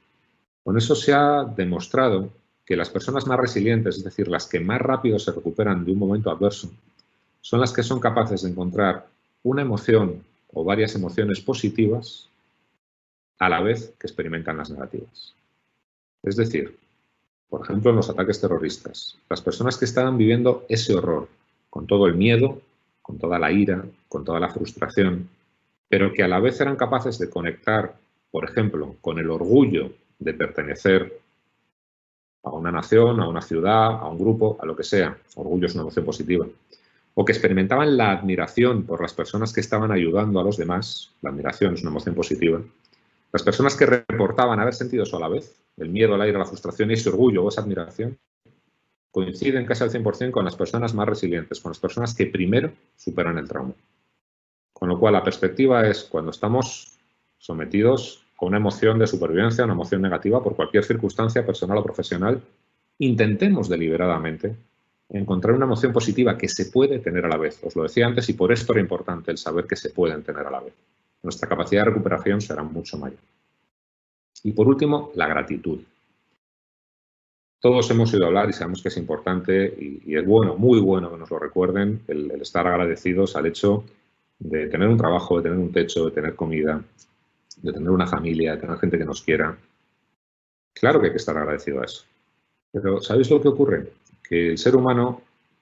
Con eso se ha demostrado que las personas más resilientes, es decir, las que más rápido se recuperan de un momento adverso, son las que son capaces de encontrar una emoción o varias emociones positivas a la vez que experimentan las negativas. Es decir, por ejemplo, en los ataques terroristas, las personas que estaban viviendo ese horror, con todo el miedo, con toda la ira, con toda la frustración, pero que a la vez eran capaces de conectar, por ejemplo, con el orgullo de pertenecer a una nación, a una ciudad, a un grupo, a lo que sea. Orgullo es una emoción positiva. O que experimentaban la admiración por las personas que estaban ayudando a los demás. La admiración es una emoción positiva. Las personas que reportaban haber sentido eso a la vez, el miedo, la ira, la frustración y ese orgullo o esa admiración, coinciden casi al 100% con las personas más resilientes, con las personas que primero superan el trauma. Con lo cual, la perspectiva es cuando estamos sometidos a una emoción de supervivencia, una emoción negativa, por cualquier circunstancia personal o profesional, intentemos deliberadamente encontrar una emoción positiva que se puede tener a la vez. Os lo decía antes y por esto era importante el saber que se pueden tener a la vez. Nuestra capacidad de recuperación será mucho mayor. Y por último, la gratitud. Todos hemos oído hablar y sabemos que es importante y es bueno, muy bueno que nos lo recuerden, el estar agradecidos al hecho de tener un trabajo, de tener un techo, de tener comida, de tener una familia, de tener gente que nos quiera. Claro que hay que estar agradecido a eso. Pero ¿sabéis lo que ocurre? Que el ser humano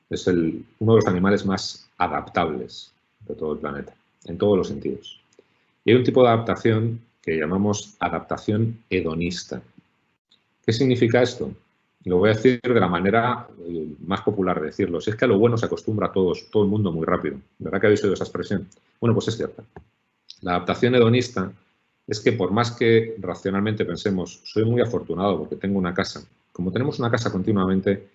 es uno de los animales más adaptables de todo el planeta, en todos los sentidos. Y hay un tipo de adaptación que llamamos adaptación hedonista. ¿Qué significa esto? Lo voy a decir de la manera más popular de decirlo. Si es que a lo bueno se acostumbra a todo el mundo muy rápido. ¿Verdad que habéis oído esa expresión? Bueno, pues es cierta. La adaptación hedonista es que por más que racionalmente pensemos, soy muy afortunado porque tengo una casa. Como tenemos una casa continuamente,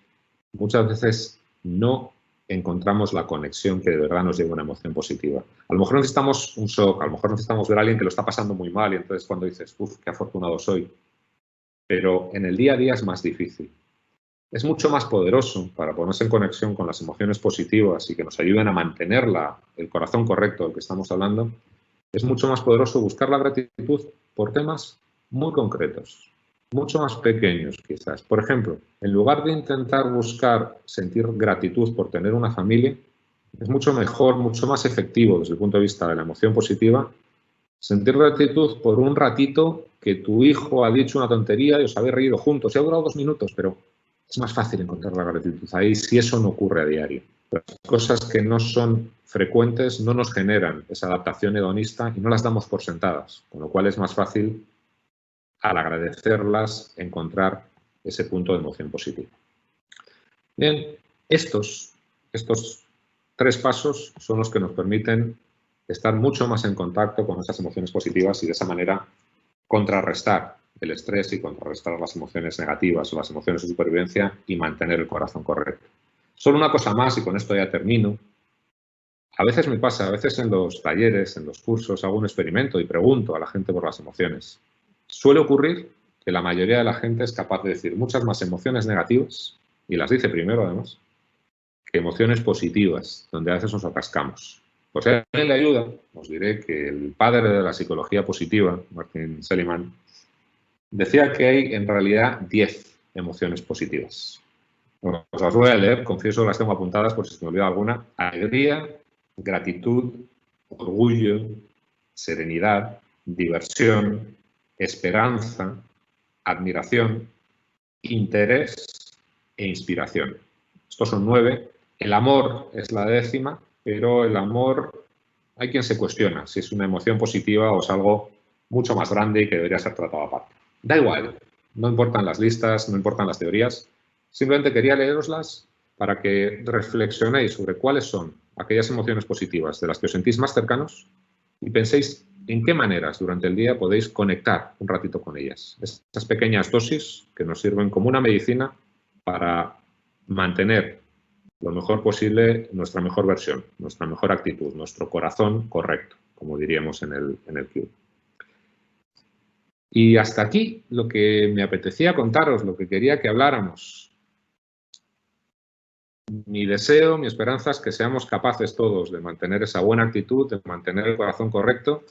muchas veces no encontramos la conexión que de verdad nos lleva a una emoción positiva. A lo mejor necesitamos un shock, a lo mejor necesitamos ver a alguien que lo está pasando muy mal y entonces cuando dices, uff, qué afortunado soy. Pero en el día a día es más difícil. Es mucho más poderoso para ponerse en conexión con las emociones positivas y que nos ayuden a mantener el corazón correcto del que estamos hablando. Es mucho más poderoso buscar la gratitud por temas muy concretos, mucho más pequeños quizás. Por ejemplo, en lugar de intentar buscar sentir gratitud por tener una familia, es mucho mejor, mucho más efectivo desde el punto de vista de la emoción positiva, sentir gratitud por un ratito que tu hijo ha dicho una tontería y os habéis reído juntos. Y ha durado 2 minutos, pero es más fácil encontrar la gratitud ahí si eso no ocurre a diario. Las cosas que no son frecuentes no nos generan esa adaptación hedonista y no las damos por sentadas, con lo cual es más fácil, al agradecerlas, encontrar ese punto de emoción positiva. Bien, estos 3 pasos son los que nos permiten estar mucho más en contacto con esas emociones positivas y de esa manera contrarrestar el estrés y contrarrestar las emociones negativas o las emociones de supervivencia y mantener el corazón correcto. Solo una cosa más y con esto ya termino. A veces me pasa, a veces en los talleres, en los cursos, hago un experimento y pregunto a la gente por las emociones. Suele ocurrir que la mayoría de la gente es capaz de decir muchas más emociones negativas, y las dice primero además, que emociones positivas, donde a veces nos atascamos. Pues si a alguien le ayuda, os diré que el padre de la psicología positiva, Martin Seligman, decía que hay en realidad 10 emociones positivas. Bueno, os las voy a leer, confieso que las tengo apuntadas por si se me olvida alguna. Alegría, gratitud, orgullo, serenidad, diversión, esperanza, admiración, interés e inspiración. Estos son 9. El amor es la 10ª, pero el amor hay quien se cuestiona si es una emoción positiva o es algo mucho más grande y que debería ser tratado aparte. Da igual, no importan las listas, no importan las teorías. Simplemente quería leeroslas para que reflexionéis sobre cuáles son aquellas emociones positivas de las que os sentís más cercanos y penséis en qué maneras durante el día podéis conectar un ratito con ellas. Esas pequeñas dosis que nos sirven como una medicina para mantener lo mejor posible nuestra mejor versión, nuestra mejor actitud, nuestro corazón correcto, como diríamos en el Cube. Y hasta aquí lo que me apetecía contaros, lo que quería que habláramos. Mi deseo, mi esperanza es que seamos capaces todos de mantener esa buena actitud, de mantener el corazón correcto.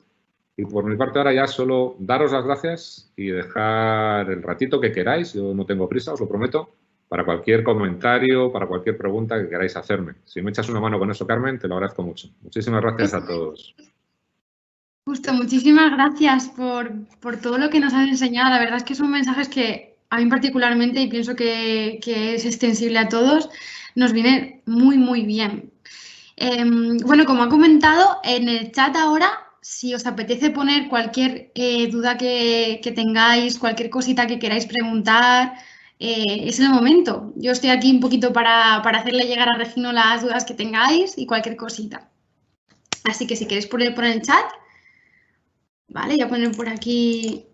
Y por mi parte ahora ya solo daros las gracias y dejar el ratito que queráis, yo no tengo prisa, os lo prometo, para cualquier comentario, para cualquier pregunta que queráis hacerme. Si me echas una mano con eso, Carmen, te lo agradezco mucho. Muchísimas gracias a todos. Justo, muchísimas gracias por todo lo que nos has enseñado. La verdad es que son mensajes que a mí particularmente, y pienso que es extensible a todos, nos vienen muy, muy bien. Bueno, como ha comentado, en el chat ahora, si os apetece poner cualquier duda que tengáis, cualquier cosita que queráis preguntar, es el momento. Yo estoy aquí un poquito para hacerle llegar a Regino las dudas que tengáis y cualquier cosita. Así que si queréis poner por el chat, vale, voy a poner por aquí.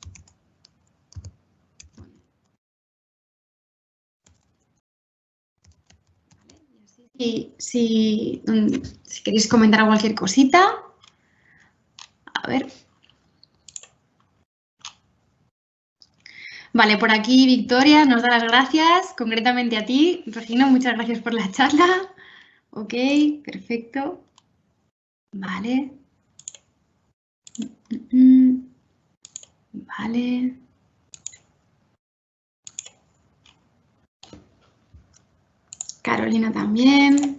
Y si queréis comentar cualquier cosita. A ver. Vale, por aquí Victoria nos da las gracias, concretamente a ti. Regino, muchas gracias por la charla. Ok, perfecto. Vale. Vale. Carolina también.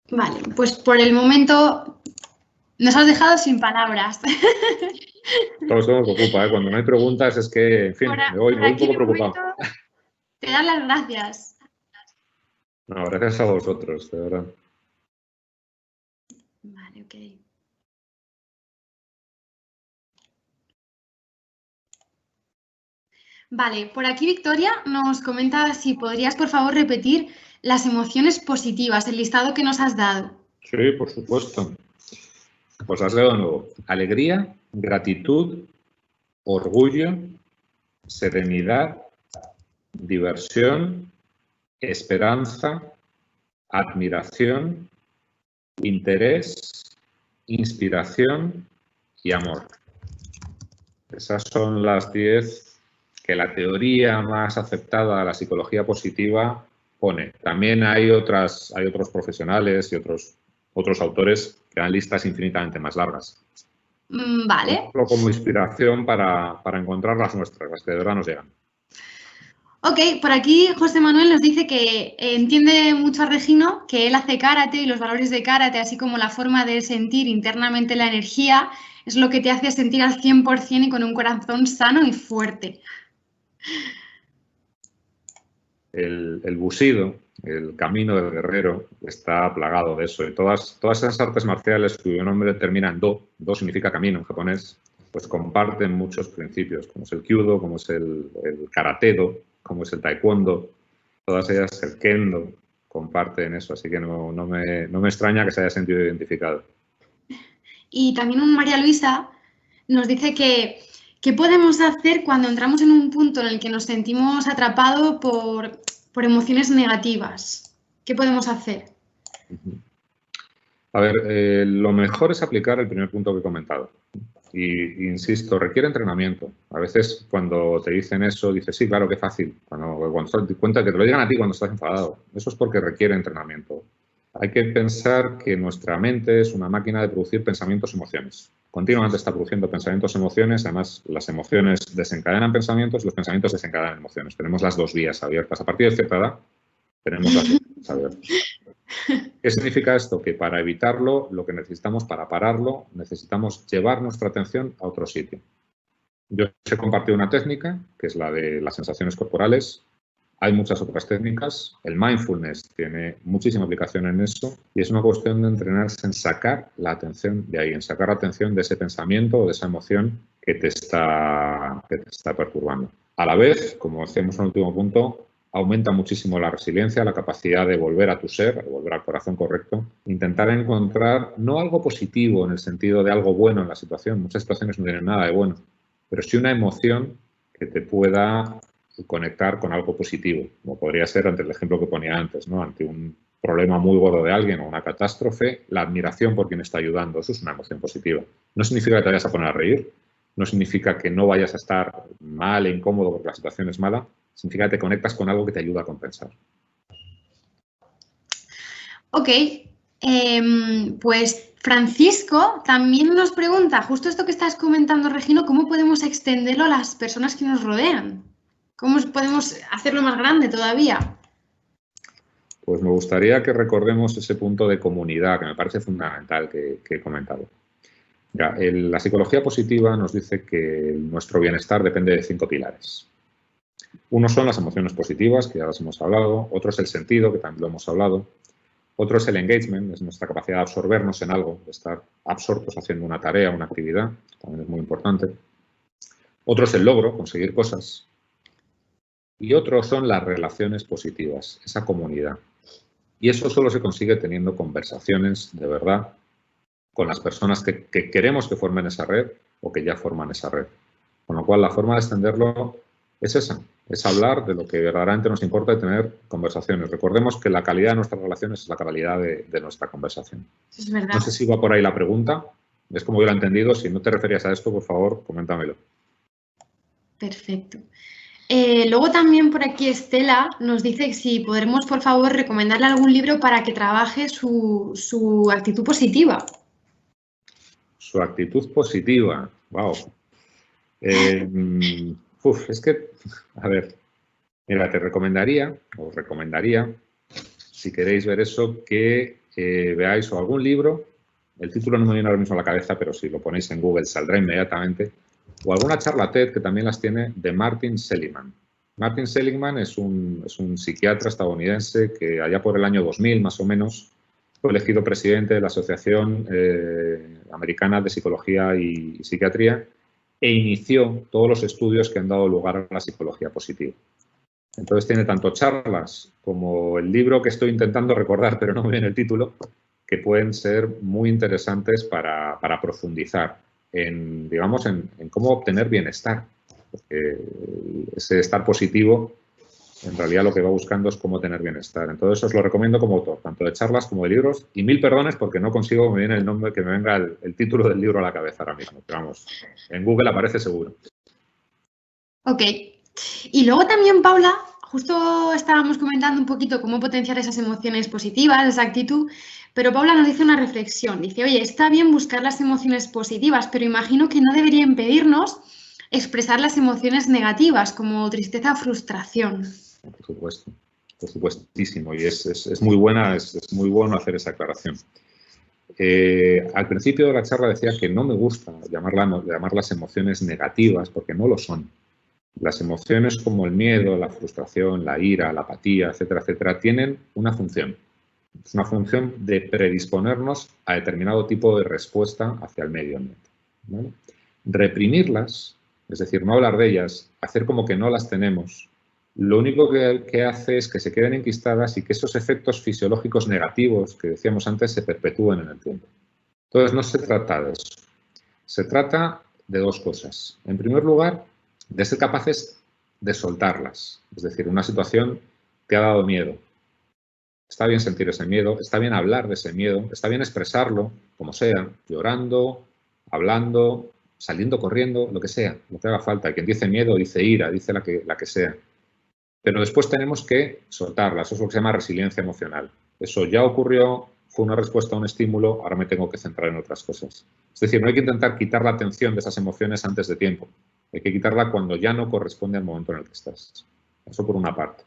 Vale, pues por el momento nos has dejado sin palabras. Todo esto me preocupa, ¿eh? Cuando no hay preguntas es que, en fin, me voy un poco preocupado. Te dan las gracias. No, gracias a vosotros, de verdad. Vale, ok. Vale, por aquí Victoria nos comenta si podrías, por favor, repetir las emociones positivas, el listado que nos has dado. Sí, por supuesto. Pues has dado de nuevo. Alegría, gratitud, orgullo, serenidad, diversión, esperanza, admiración, interés, inspiración y amor. Esas son las 10 que la teoría más aceptada de la psicología positiva pone. También hay otros profesionales y otros autores que dan listas infinitamente más largas. Vale. Como inspiración para encontrar las nuestras, las que de verdad nos llegan. Ok, por aquí José Manuel nos dice que entiende mucho a Regino, que él hace karate y los valores de karate, así como la forma de sentir internamente la energía, es lo que te hace sentir al 100% y con un corazón sano y fuerte. El bushido, el camino del guerrero, está plagado de eso. Y todas esas artes marciales cuyo nombre termina en do significa camino en japonés, pues comparten muchos principios, como es el kyudo, como es el karatedo, como es el taekwondo, todas ellas, el kendo, comparten eso, así que no me extraña que se haya sentido identificado. Y también María Luisa nos dice que ¿qué podemos hacer cuando entramos en un punto en el que nos sentimos atrapados por emociones negativas? ¿Qué podemos hacer? A ver, lo mejor es aplicar el primer punto que he comentado. Y insisto, requiere entrenamiento. A veces cuando te dicen eso, dices, sí, claro, qué fácil. Cuando te cuenta que te lo digan a ti cuando estás enfadado. Eso es porque requiere entrenamiento. Hay que pensar que nuestra mente es una máquina de producir pensamientos y emociones. Continuamente está produciendo pensamientos y emociones. Además, las emociones desencadenan pensamientos y los pensamientos desencadenan emociones. Tenemos las dos vías abiertas. A partir de cierta edad, tenemos las dos vías abiertas. ¿Qué significa esto? Que para evitarlo, lo que necesitamos para pararlo, necesitamos llevar nuestra atención a otro sitio. Yo os he compartido una técnica, que es la de las sensaciones corporales. Hay muchas otras técnicas. El mindfulness tiene muchísima aplicación en eso y es una cuestión de entrenarse en sacar la atención de ahí, en sacar la atención de ese pensamiento o de esa emoción que te está perturbando. A la vez, como decíamos en el último punto, aumenta muchísimo la resiliencia, la capacidad de volver a tu ser, de volver al corazón correcto, intentar encontrar no algo positivo en el sentido de algo bueno en la situación, muchas situaciones no tienen nada de bueno, pero sí una emoción que te pueda conectar con algo positivo, como podría ser ante el ejemplo que ponía antes, ¿no? Ante un problema muy gordo de alguien o una catástrofe, la admiración por quien está ayudando. Eso es una emoción positiva. No significa que te vayas a poner a reír, no significa que no vayas a estar mal e incómodo porque la situación es mala, significa que te conectas con algo que te ayuda a compensar. Ok, pues Francisco también nos pregunta, justo esto que estás comentando, Regino, ¿cómo podemos extenderlo a las personas que nos rodean? ¿Cómo podemos hacerlo más grande todavía? Pues me gustaría que recordemos ese punto de comunidad que me parece fundamental que he comentado. Ya, la psicología positiva nos dice que nuestro bienestar depende de 5 pilares. Uno son las emociones positivas, que ya las hemos hablado. Otro es el sentido, que también lo hemos hablado. Otro es el engagement, es nuestra capacidad de absorbernos en algo, de estar absortos haciendo una tarea, una actividad, también es muy importante. Otro es el logro, conseguir cosas. Y otro son las relaciones positivas, esa comunidad. Y eso solo se consigue teniendo conversaciones de verdad con las personas que queremos que formen esa red o que ya forman esa red. Con lo cual, la forma de extenderlo es esa, es hablar de lo que verdaderamente nos importa y tener conversaciones. Recordemos que la calidad de nuestras relaciones es la calidad de nuestra conversación. Es verdad. No sé si va por ahí la pregunta, es como yo lo he entendido. Si no te referías a esto, por favor, coméntamelo. Perfecto. Luego también por aquí Estela nos dice si podremos, por favor, recomendarle algún libro para que trabaje su actitud positiva. Su actitud positiva, wow. Es que, a ver, mira, os recomendaría, si queréis ver eso, que veáis o algún libro, el título no me viene ahora mismo a la cabeza, pero si lo ponéis en Google saldrá inmediatamente, o alguna charla TED que también las tiene de Martin Seligman. Martin Seligman es un psiquiatra estadounidense que allá por el año 2000, más o menos, fue elegido presidente de la Asociación Americana de Psicología y Psiquiatría e inició todos los estudios que han dado lugar a la psicología positiva. Entonces tiene tanto charlas como el libro que estoy intentando recordar, pero no me viene el título, que pueden ser muy interesantes para profundizar en, digamos, en cómo obtener bienestar. Porque ese estar positivo, en realidad lo que va buscando es cómo tener bienestar. Entonces os lo recomiendo como autor, tanto de charlas como de libros. Y 1000 perdones porque no consigo que me viene el nombre, que me venga el título del libro a la cabeza ahora mismo. Pero vamos, en Google aparece seguro. Ok. Y luego también, Paula, justo estábamos comentando un poquito cómo potenciar esas emociones positivas, esa actitud, pero Paula nos dice una reflexión. Dice, oye, está bien buscar las emociones positivas, pero imagino que no debería impedirnos expresar las emociones negativas, como tristeza o frustración. Por supuesto, por supuestísimo. Y es muy buena, es muy bueno hacer esa aclaración. Al principio de la charla decía que no me gusta llamarlas emociones negativas, porque no lo son. Las emociones como el miedo, la frustración, la ira, la apatía, etcétera, tienen una función. Es una función de predisponernos a determinado tipo de respuesta hacia el medio ambiente, ¿vale? Reprimirlas, es decir, no hablar de ellas, hacer como que no las tenemos, lo único que hace es que se queden enquistadas y que esos efectos fisiológicos negativos que decíamos antes se perpetúen en el tiempo. Entonces, no se trata de eso. Se trata de dos cosas. En primer lugar, de ser capaces de soltarlas. Es decir, una situación que ha dado miedo. Está bien sentir ese miedo, está bien hablar de ese miedo, está bien expresarlo, como sea, llorando, hablando, saliendo corriendo, lo que sea, lo que haga falta. Quien dice miedo, dice ira, dice la que sea. Pero después tenemos que soltarlas. Eso es lo que se llama resiliencia emocional. Eso ya ocurrió, fue una respuesta a un estímulo, ahora me tengo que centrar en otras cosas. Es decir, no hay que intentar quitar la atención de esas emociones antes de tiempo. Hay que quitarla cuando ya no corresponde al momento en el que estás. Eso por una parte.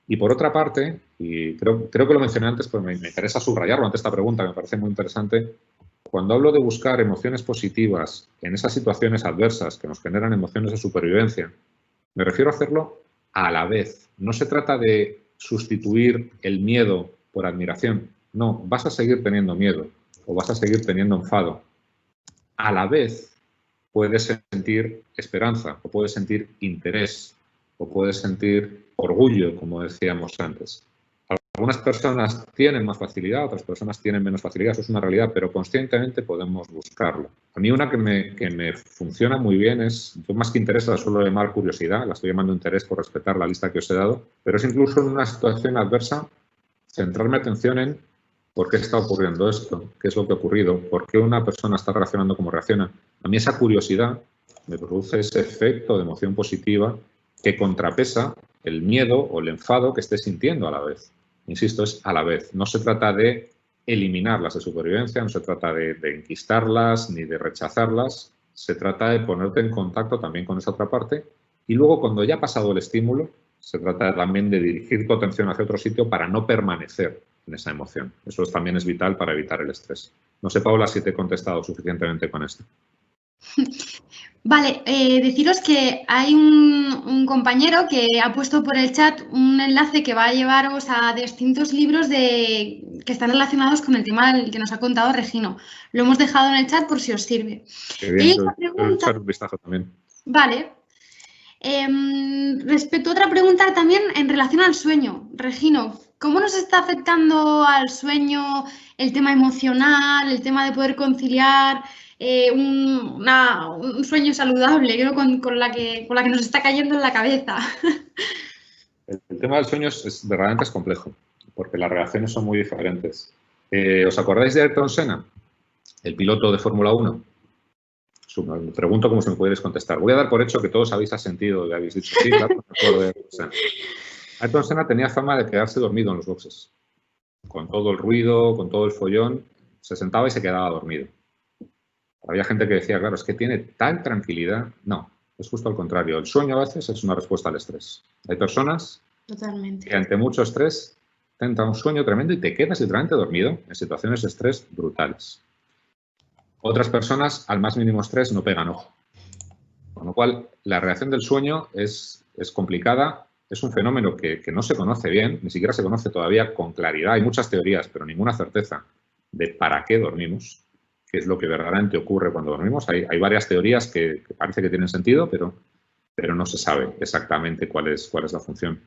Y por otra parte, y creo que lo mencioné antes, pero me interesa subrayarlo ante esta pregunta, que me parece muy interesante, cuando hablo de buscar emociones positivas en esas situaciones adversas que nos generan emociones de supervivencia, me refiero a hacerlo a la vez. No se trata de sustituir el miedo por admiración. No, vas a seguir teniendo miedo o vas a seguir teniendo enfado. A la vez puedes sentir esperanza o puedes sentir interés o puedes sentir orgullo, como decíamos antes. Algunas personas tienen más facilidad, otras personas tienen menos facilidad, eso es una realidad, pero conscientemente podemos buscarlo. A mí una que me funciona muy bien es, yo más que interés la suelo llamar curiosidad, la estoy llamando interés por respetar la lista que os he dado, pero es incluso en una situación adversa centrar mi atención en por qué está ocurriendo esto, qué es lo que ha ocurrido, por qué una persona está reaccionando como reacciona. A mí esa curiosidad me produce ese efecto de emoción positiva que contrapesa el miedo o el enfado que esté sintiendo a la vez. Insisto, es a la vez. No se trata de eliminarlas de supervivencia, no se trata de enquistarlas ni de rechazarlas, se trata de ponerte en contacto también con esa otra parte y luego cuando ya ha pasado el estímulo, se trata también de dirigir tu atención hacia otro sitio para no permanecer en esa emoción. Eso también es vital para evitar el estrés. No sé, Paula, si te he contestado suficientemente con esto. Vale, deciros que hay un compañero que ha puesto por el chat un enlace que va a llevaros a distintos libros que están relacionados con el tema que nos ha contado Regino. Lo hemos dejado en el chat por si os sirve. Qué bien, echar un vistazo también. Vale. Respecto a otra pregunta también en relación al sueño, Regino, ¿cómo nos está afectando al sueño el tema emocional, el tema de poder conciliar un sueño saludable, creo, con la que nos está cayendo en la cabeza? El tema del sueño verdaderamente es complejo, porque las reacciones son muy diferentes. ¿Os acordáis de Ayrton Senna, el piloto de Fórmula 1? Me pregunto cómo se me pudierais contestar. Voy a dar por hecho que todos habéis asentido y habéis dicho sí, claro, me acuerdo de Ayrton Senna. Ayrton Senna tenía fama de quedarse dormido en los boxes. Con todo el ruido, con todo el follón, se sentaba y se quedaba dormido. Había gente que decía, claro, es que tiene tal tranquilidad. No, es justo al contrario. El sueño a veces es una respuesta al estrés. Hay personas que ante mucho estrés te entra un sueño tremendo y te quedas literalmente dormido en situaciones de estrés brutales. Otras personas, al más mínimo estrés, no pegan ojo. Con lo cual, la reacción del sueño es complicada, es un fenómeno que no se conoce bien, ni siquiera se conoce todavía con claridad. Hay muchas teorías, pero ninguna certeza de para qué dormimos, qué es lo que verdaderamente ocurre cuando dormimos. Hay varias teorías que parece que tienen sentido, pero no se sabe exactamente cuál es la función.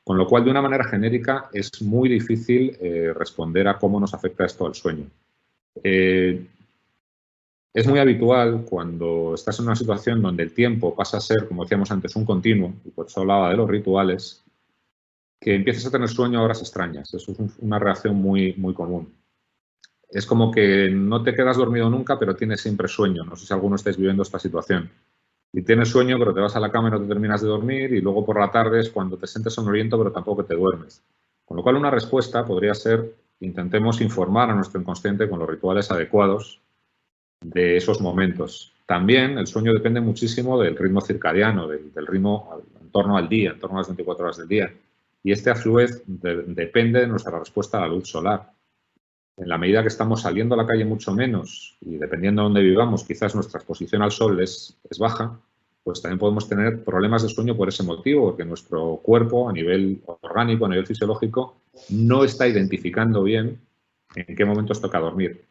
Con lo cual, de una manera genérica, es muy difícil responder a cómo nos afecta esto al sueño. Es muy habitual cuando estás en una situación donde el tiempo pasa a ser, como decíamos antes, un continuo, y por eso hablaba de los rituales, que empieces a tener sueño a horas extrañas. Eso es una reacción muy, muy común. Es como que no te quedas dormido nunca, pero tienes siempre sueño. No sé si alguno estáis viviendo esta situación. Y tienes sueño, pero te vas a la cama y no te terminas de dormir, y luego por la tarde es cuando te sientes sonoliento, pero tampoco te duermes. Con lo cual, una respuesta podría ser, intentemos informar a nuestro inconsciente con los rituales adecuados de esos momentos. También el sueño depende muchísimo del ritmo circadiano, del ritmo en torno al día, en torno a las 24 horas del día. Y a su vez depende de nuestra respuesta a la luz solar. En la medida que estamos saliendo a la calle mucho menos y dependiendo de dónde vivamos, quizás nuestra exposición al sol es baja, pues también podemos tener problemas de sueño por ese motivo, porque nuestro cuerpo a nivel orgánico, a nivel fisiológico, no está identificando bien en qué momentos toca dormir.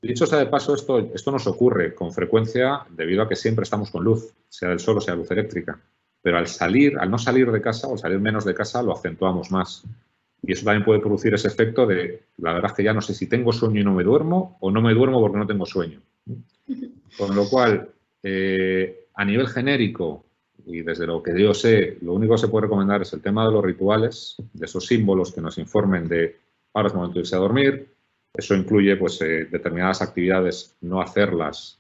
Dicho sea de paso, esto nos ocurre con frecuencia debido a que siempre estamos con luz, sea del sol o sea luz eléctrica. Pero al no salir de casa o al salir menos de casa, lo acentuamos más. Y eso también puede producir ese efecto de, la verdad es que ya no sé si tengo sueño y no me duermo o no me duermo porque no tengo sueño. Con lo cual, a nivel genérico, y desde lo que yo sé, lo único que se puede recomendar es el tema de los rituales, de esos símbolos que nos informen de ahora es momento de irse a dormir. Eso incluye pues, determinadas actividades, no hacerlas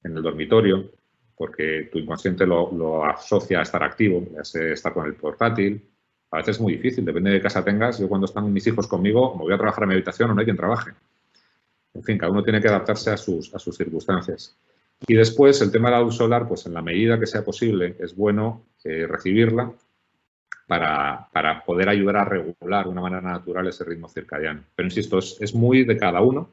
en el dormitorio, porque tu inconsciente lo asocia a estar activo, ya sea estar con el portátil. A veces es muy difícil, depende de qué casa tengas. Yo cuando están mis hijos conmigo, me voy a trabajar a mi habitación o no hay quien trabaje. En fin, cada uno tiene que adaptarse a sus circunstancias. Y después, el tema de la luz solar, pues en la medida que sea posible, es bueno recibirla para poder ayudar a regular de una manera natural ese ritmo circadiano. Pero insisto, es muy de cada uno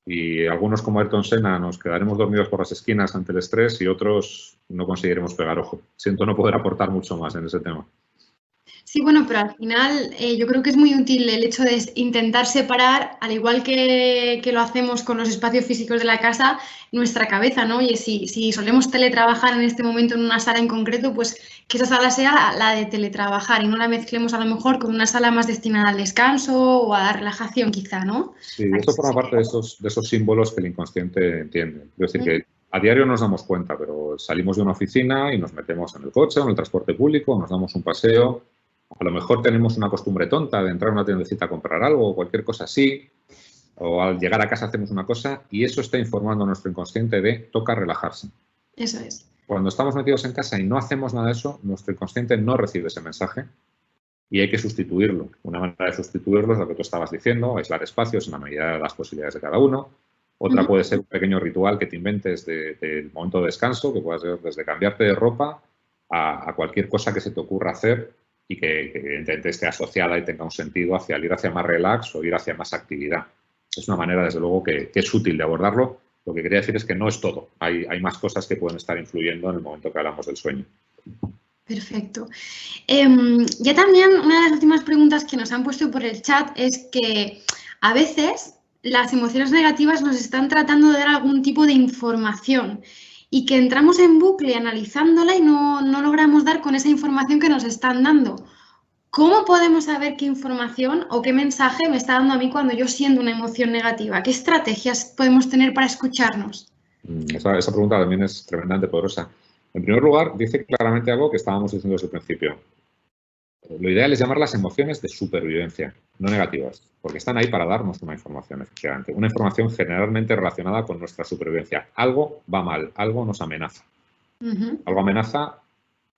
y algunos como Ayrton Senna nos quedaremos dormidos por las esquinas ante el estrés y otros no conseguiremos pegar ojo. Siento no poder aportar mucho más en ese tema. Sí, bueno, pero al final yo creo que es muy útil el hecho de intentar separar, al igual que lo hacemos con los espacios físicos de la casa, nuestra cabeza, ¿no? Y si solemos teletrabajar en este momento en una sala en concreto, pues que esa sala sea la de teletrabajar y no la mezclemos a lo mejor con una sala más destinada al descanso o a la relajación quizá, ¿no? Sí, esto forma parte de esos símbolos que el inconsciente entiende. Es decir, que a diario nos damos cuenta, pero salimos de una oficina y nos metemos en el coche o en el transporte público, nos damos un paseo. A lo mejor tenemos una costumbre tonta de entrar a una tiendecita a comprar algo o cualquier cosa así, o al llegar a casa hacemos una cosa y eso está informando a nuestro inconsciente de toca relajarse. Eso es. Cuando estamos metidos en casa y no hacemos nada de eso, nuestro inconsciente no recibe ese mensaje y hay que sustituirlo. Una manera de sustituirlo es lo que tú estabas diciendo, aislar espacios en la medida de las posibilidades de cada uno. Otra puede ser un pequeño ritual que te inventes del momento de descanso, que pueda ser desde cambiarte de ropa a cualquier cosa que se te ocurra hacer y que evidentemente esté asociada y tenga un sentido hacia el ir hacia más relax o ir hacia más actividad. Es una manera, desde luego, que es útil de abordarlo. Lo que quería decir es que no es todo. Hay más cosas que pueden estar influyendo en el momento que hablamos del sueño. Perfecto. Ya también una de las últimas preguntas que nos han puesto por el chat es que a veces las emociones negativas nos están tratando de dar algún tipo de información y que entramos en bucle analizándola y no logramos dar con esa información que nos están dando. ¿Cómo podemos saber qué información o qué mensaje me está dando a mí cuando yo siento una emoción negativa? ¿Qué estrategias podemos tener para escucharnos? Esa pregunta también es tremendamente poderosa. En primer lugar, dice claramente algo que estábamos diciendo desde el principio. Lo ideal es llamarlas emociones de supervivencia, no negativas, porque están ahí para darnos una información, efectivamente. Una información generalmente relacionada con nuestra supervivencia. Algo va mal, algo nos amenaza. Algo amenaza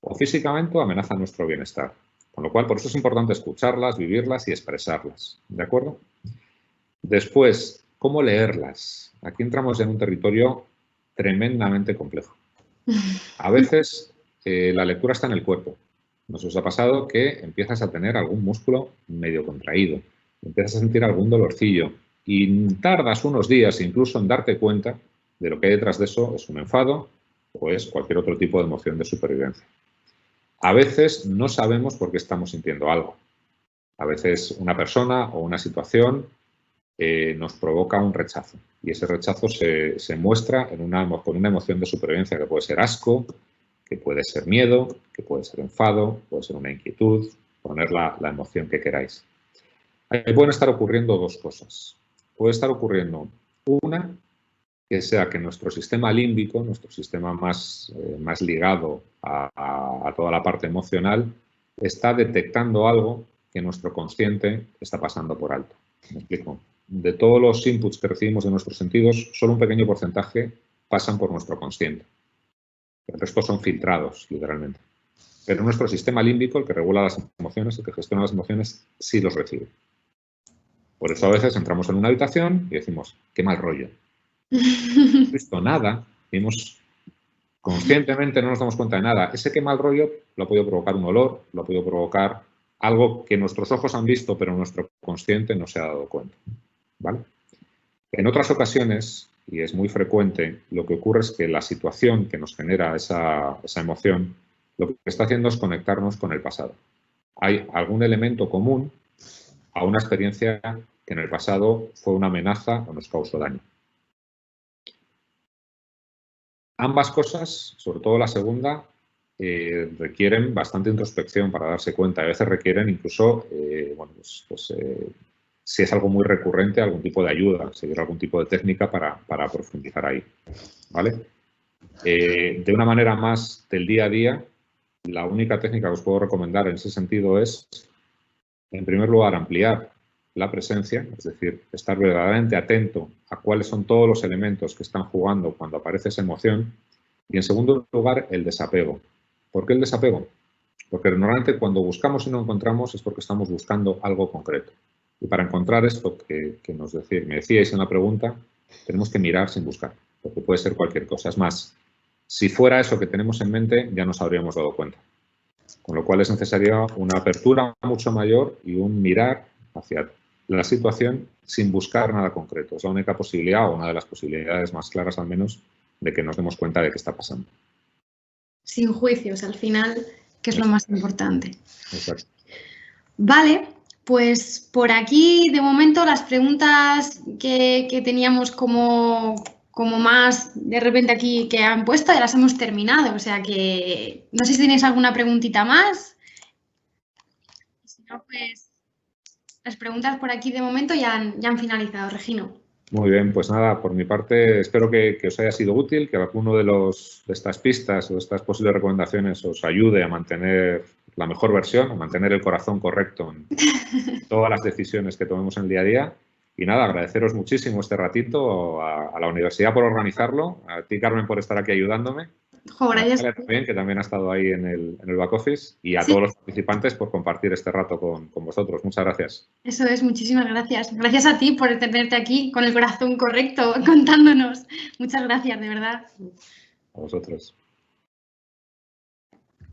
o físicamente o amenaza nuestro bienestar. Con lo cual, por eso es importante escucharlas, vivirlas y expresarlas. ¿De acuerdo? Después, ¿cómo leerlas? Aquí entramos en un territorio tremendamente complejo. A veces la lectura está en el cuerpo. ¿Nos os ha pasado que empiezas a tener algún músculo medio contraído? Empiezas a sentir algún dolorcillo y tardas unos días incluso en darte cuenta de lo que hay detrás de eso es un enfado o es cualquier otro tipo de emoción de supervivencia. A veces no sabemos por qué estamos sintiendo algo. A veces una persona o una situación nos provoca un rechazo y ese rechazo se muestra con una emoción de supervivencia que puede ser asco, que puede ser miedo, que puede ser enfado, puede ser una inquietud, poner la emoción que queráis. Ahí pueden estar ocurriendo dos cosas. Puede estar ocurriendo una, que sea que nuestro sistema límbico, nuestro sistema más ligado a toda la parte emocional, está detectando algo que nuestro consciente está pasando por alto. ¿Me explico? De todos los inputs que recibimos de nuestros sentidos, solo un pequeño porcentaje pasan por nuestro consciente. El resto son filtrados, literalmente. Pero nuestro sistema límbico, el que regula las emociones, el que gestiona las emociones, sí los recibe. Por eso a veces entramos en una habitación y decimos, qué mal rollo. No hemos visto nada, conscientemente no nos damos cuenta de nada. Ese qué mal rollo lo ha podido provocar un olor, lo ha podido provocar algo que nuestros ojos han visto, pero nuestro consciente no se ha dado cuenta. ¿Vale? En otras ocasiones, y es muy frecuente, lo que ocurre es que la situación que nos genera esa emoción, lo que está haciendo es conectarnos con el pasado. Hay algún elemento común a una experiencia que en el pasado fue una amenaza o nos causó daño. Ambas cosas, sobre todo la segunda, requieren bastante introspección para darse cuenta. A veces requieren incluso, si es algo muy recurrente, algún tipo de ayuda, seguir algún tipo de técnica para profundizar ahí. ¿Vale? De una manera más del día a día, la única técnica que os puedo recomendar en ese sentido es, en primer lugar, ampliar la presencia, es decir, estar verdaderamente atento a cuáles son todos los elementos que están jugando cuando aparece esa emoción. Y en segundo lugar, el desapego. ¿Por qué el desapego? Porque normalmente cuando buscamos y no encontramos es porque estamos buscando algo concreto. Y para encontrar esto me decíais en la pregunta, tenemos que mirar sin buscar, porque puede ser cualquier cosa. Es más, si fuera eso que tenemos en mente, ya nos habríamos dado cuenta. Con lo cual es necesaria una apertura mucho mayor y un mirar hacia la situación sin buscar nada concreto. Es la única posibilidad, o una de las posibilidades más claras al menos, de que nos demos cuenta de qué está pasando. Sin juicios, al final, que es lo más importante. Exacto. Vale, pues por aquí, de momento, las preguntas que teníamos como más de repente aquí que han puesto, ya las hemos terminado. O sea que no sé si tenéis alguna preguntita más. Si no, pues las preguntas por aquí de momento ya han finalizado, Regino. Muy bien, pues nada, por mi parte espero que os haya sido útil, que alguno de estas pistas o de estas posibles recomendaciones os ayude a mantener la mejor versión, mantener el corazón correcto en todas las decisiones que tomemos en el día a día. Y nada, agradeceros muchísimo este ratito a la universidad por organizarlo, a ti, Carmen, por estar aquí ayudándome, a Natalia también, que también ha estado ahí en el back office, y a todos los participantes por compartir este rato con vosotros. Muchas gracias. Eso es, muchísimas gracias. Gracias a ti por tenerte aquí con el corazón correcto, contándonos. Muchas gracias, de verdad. A vosotros.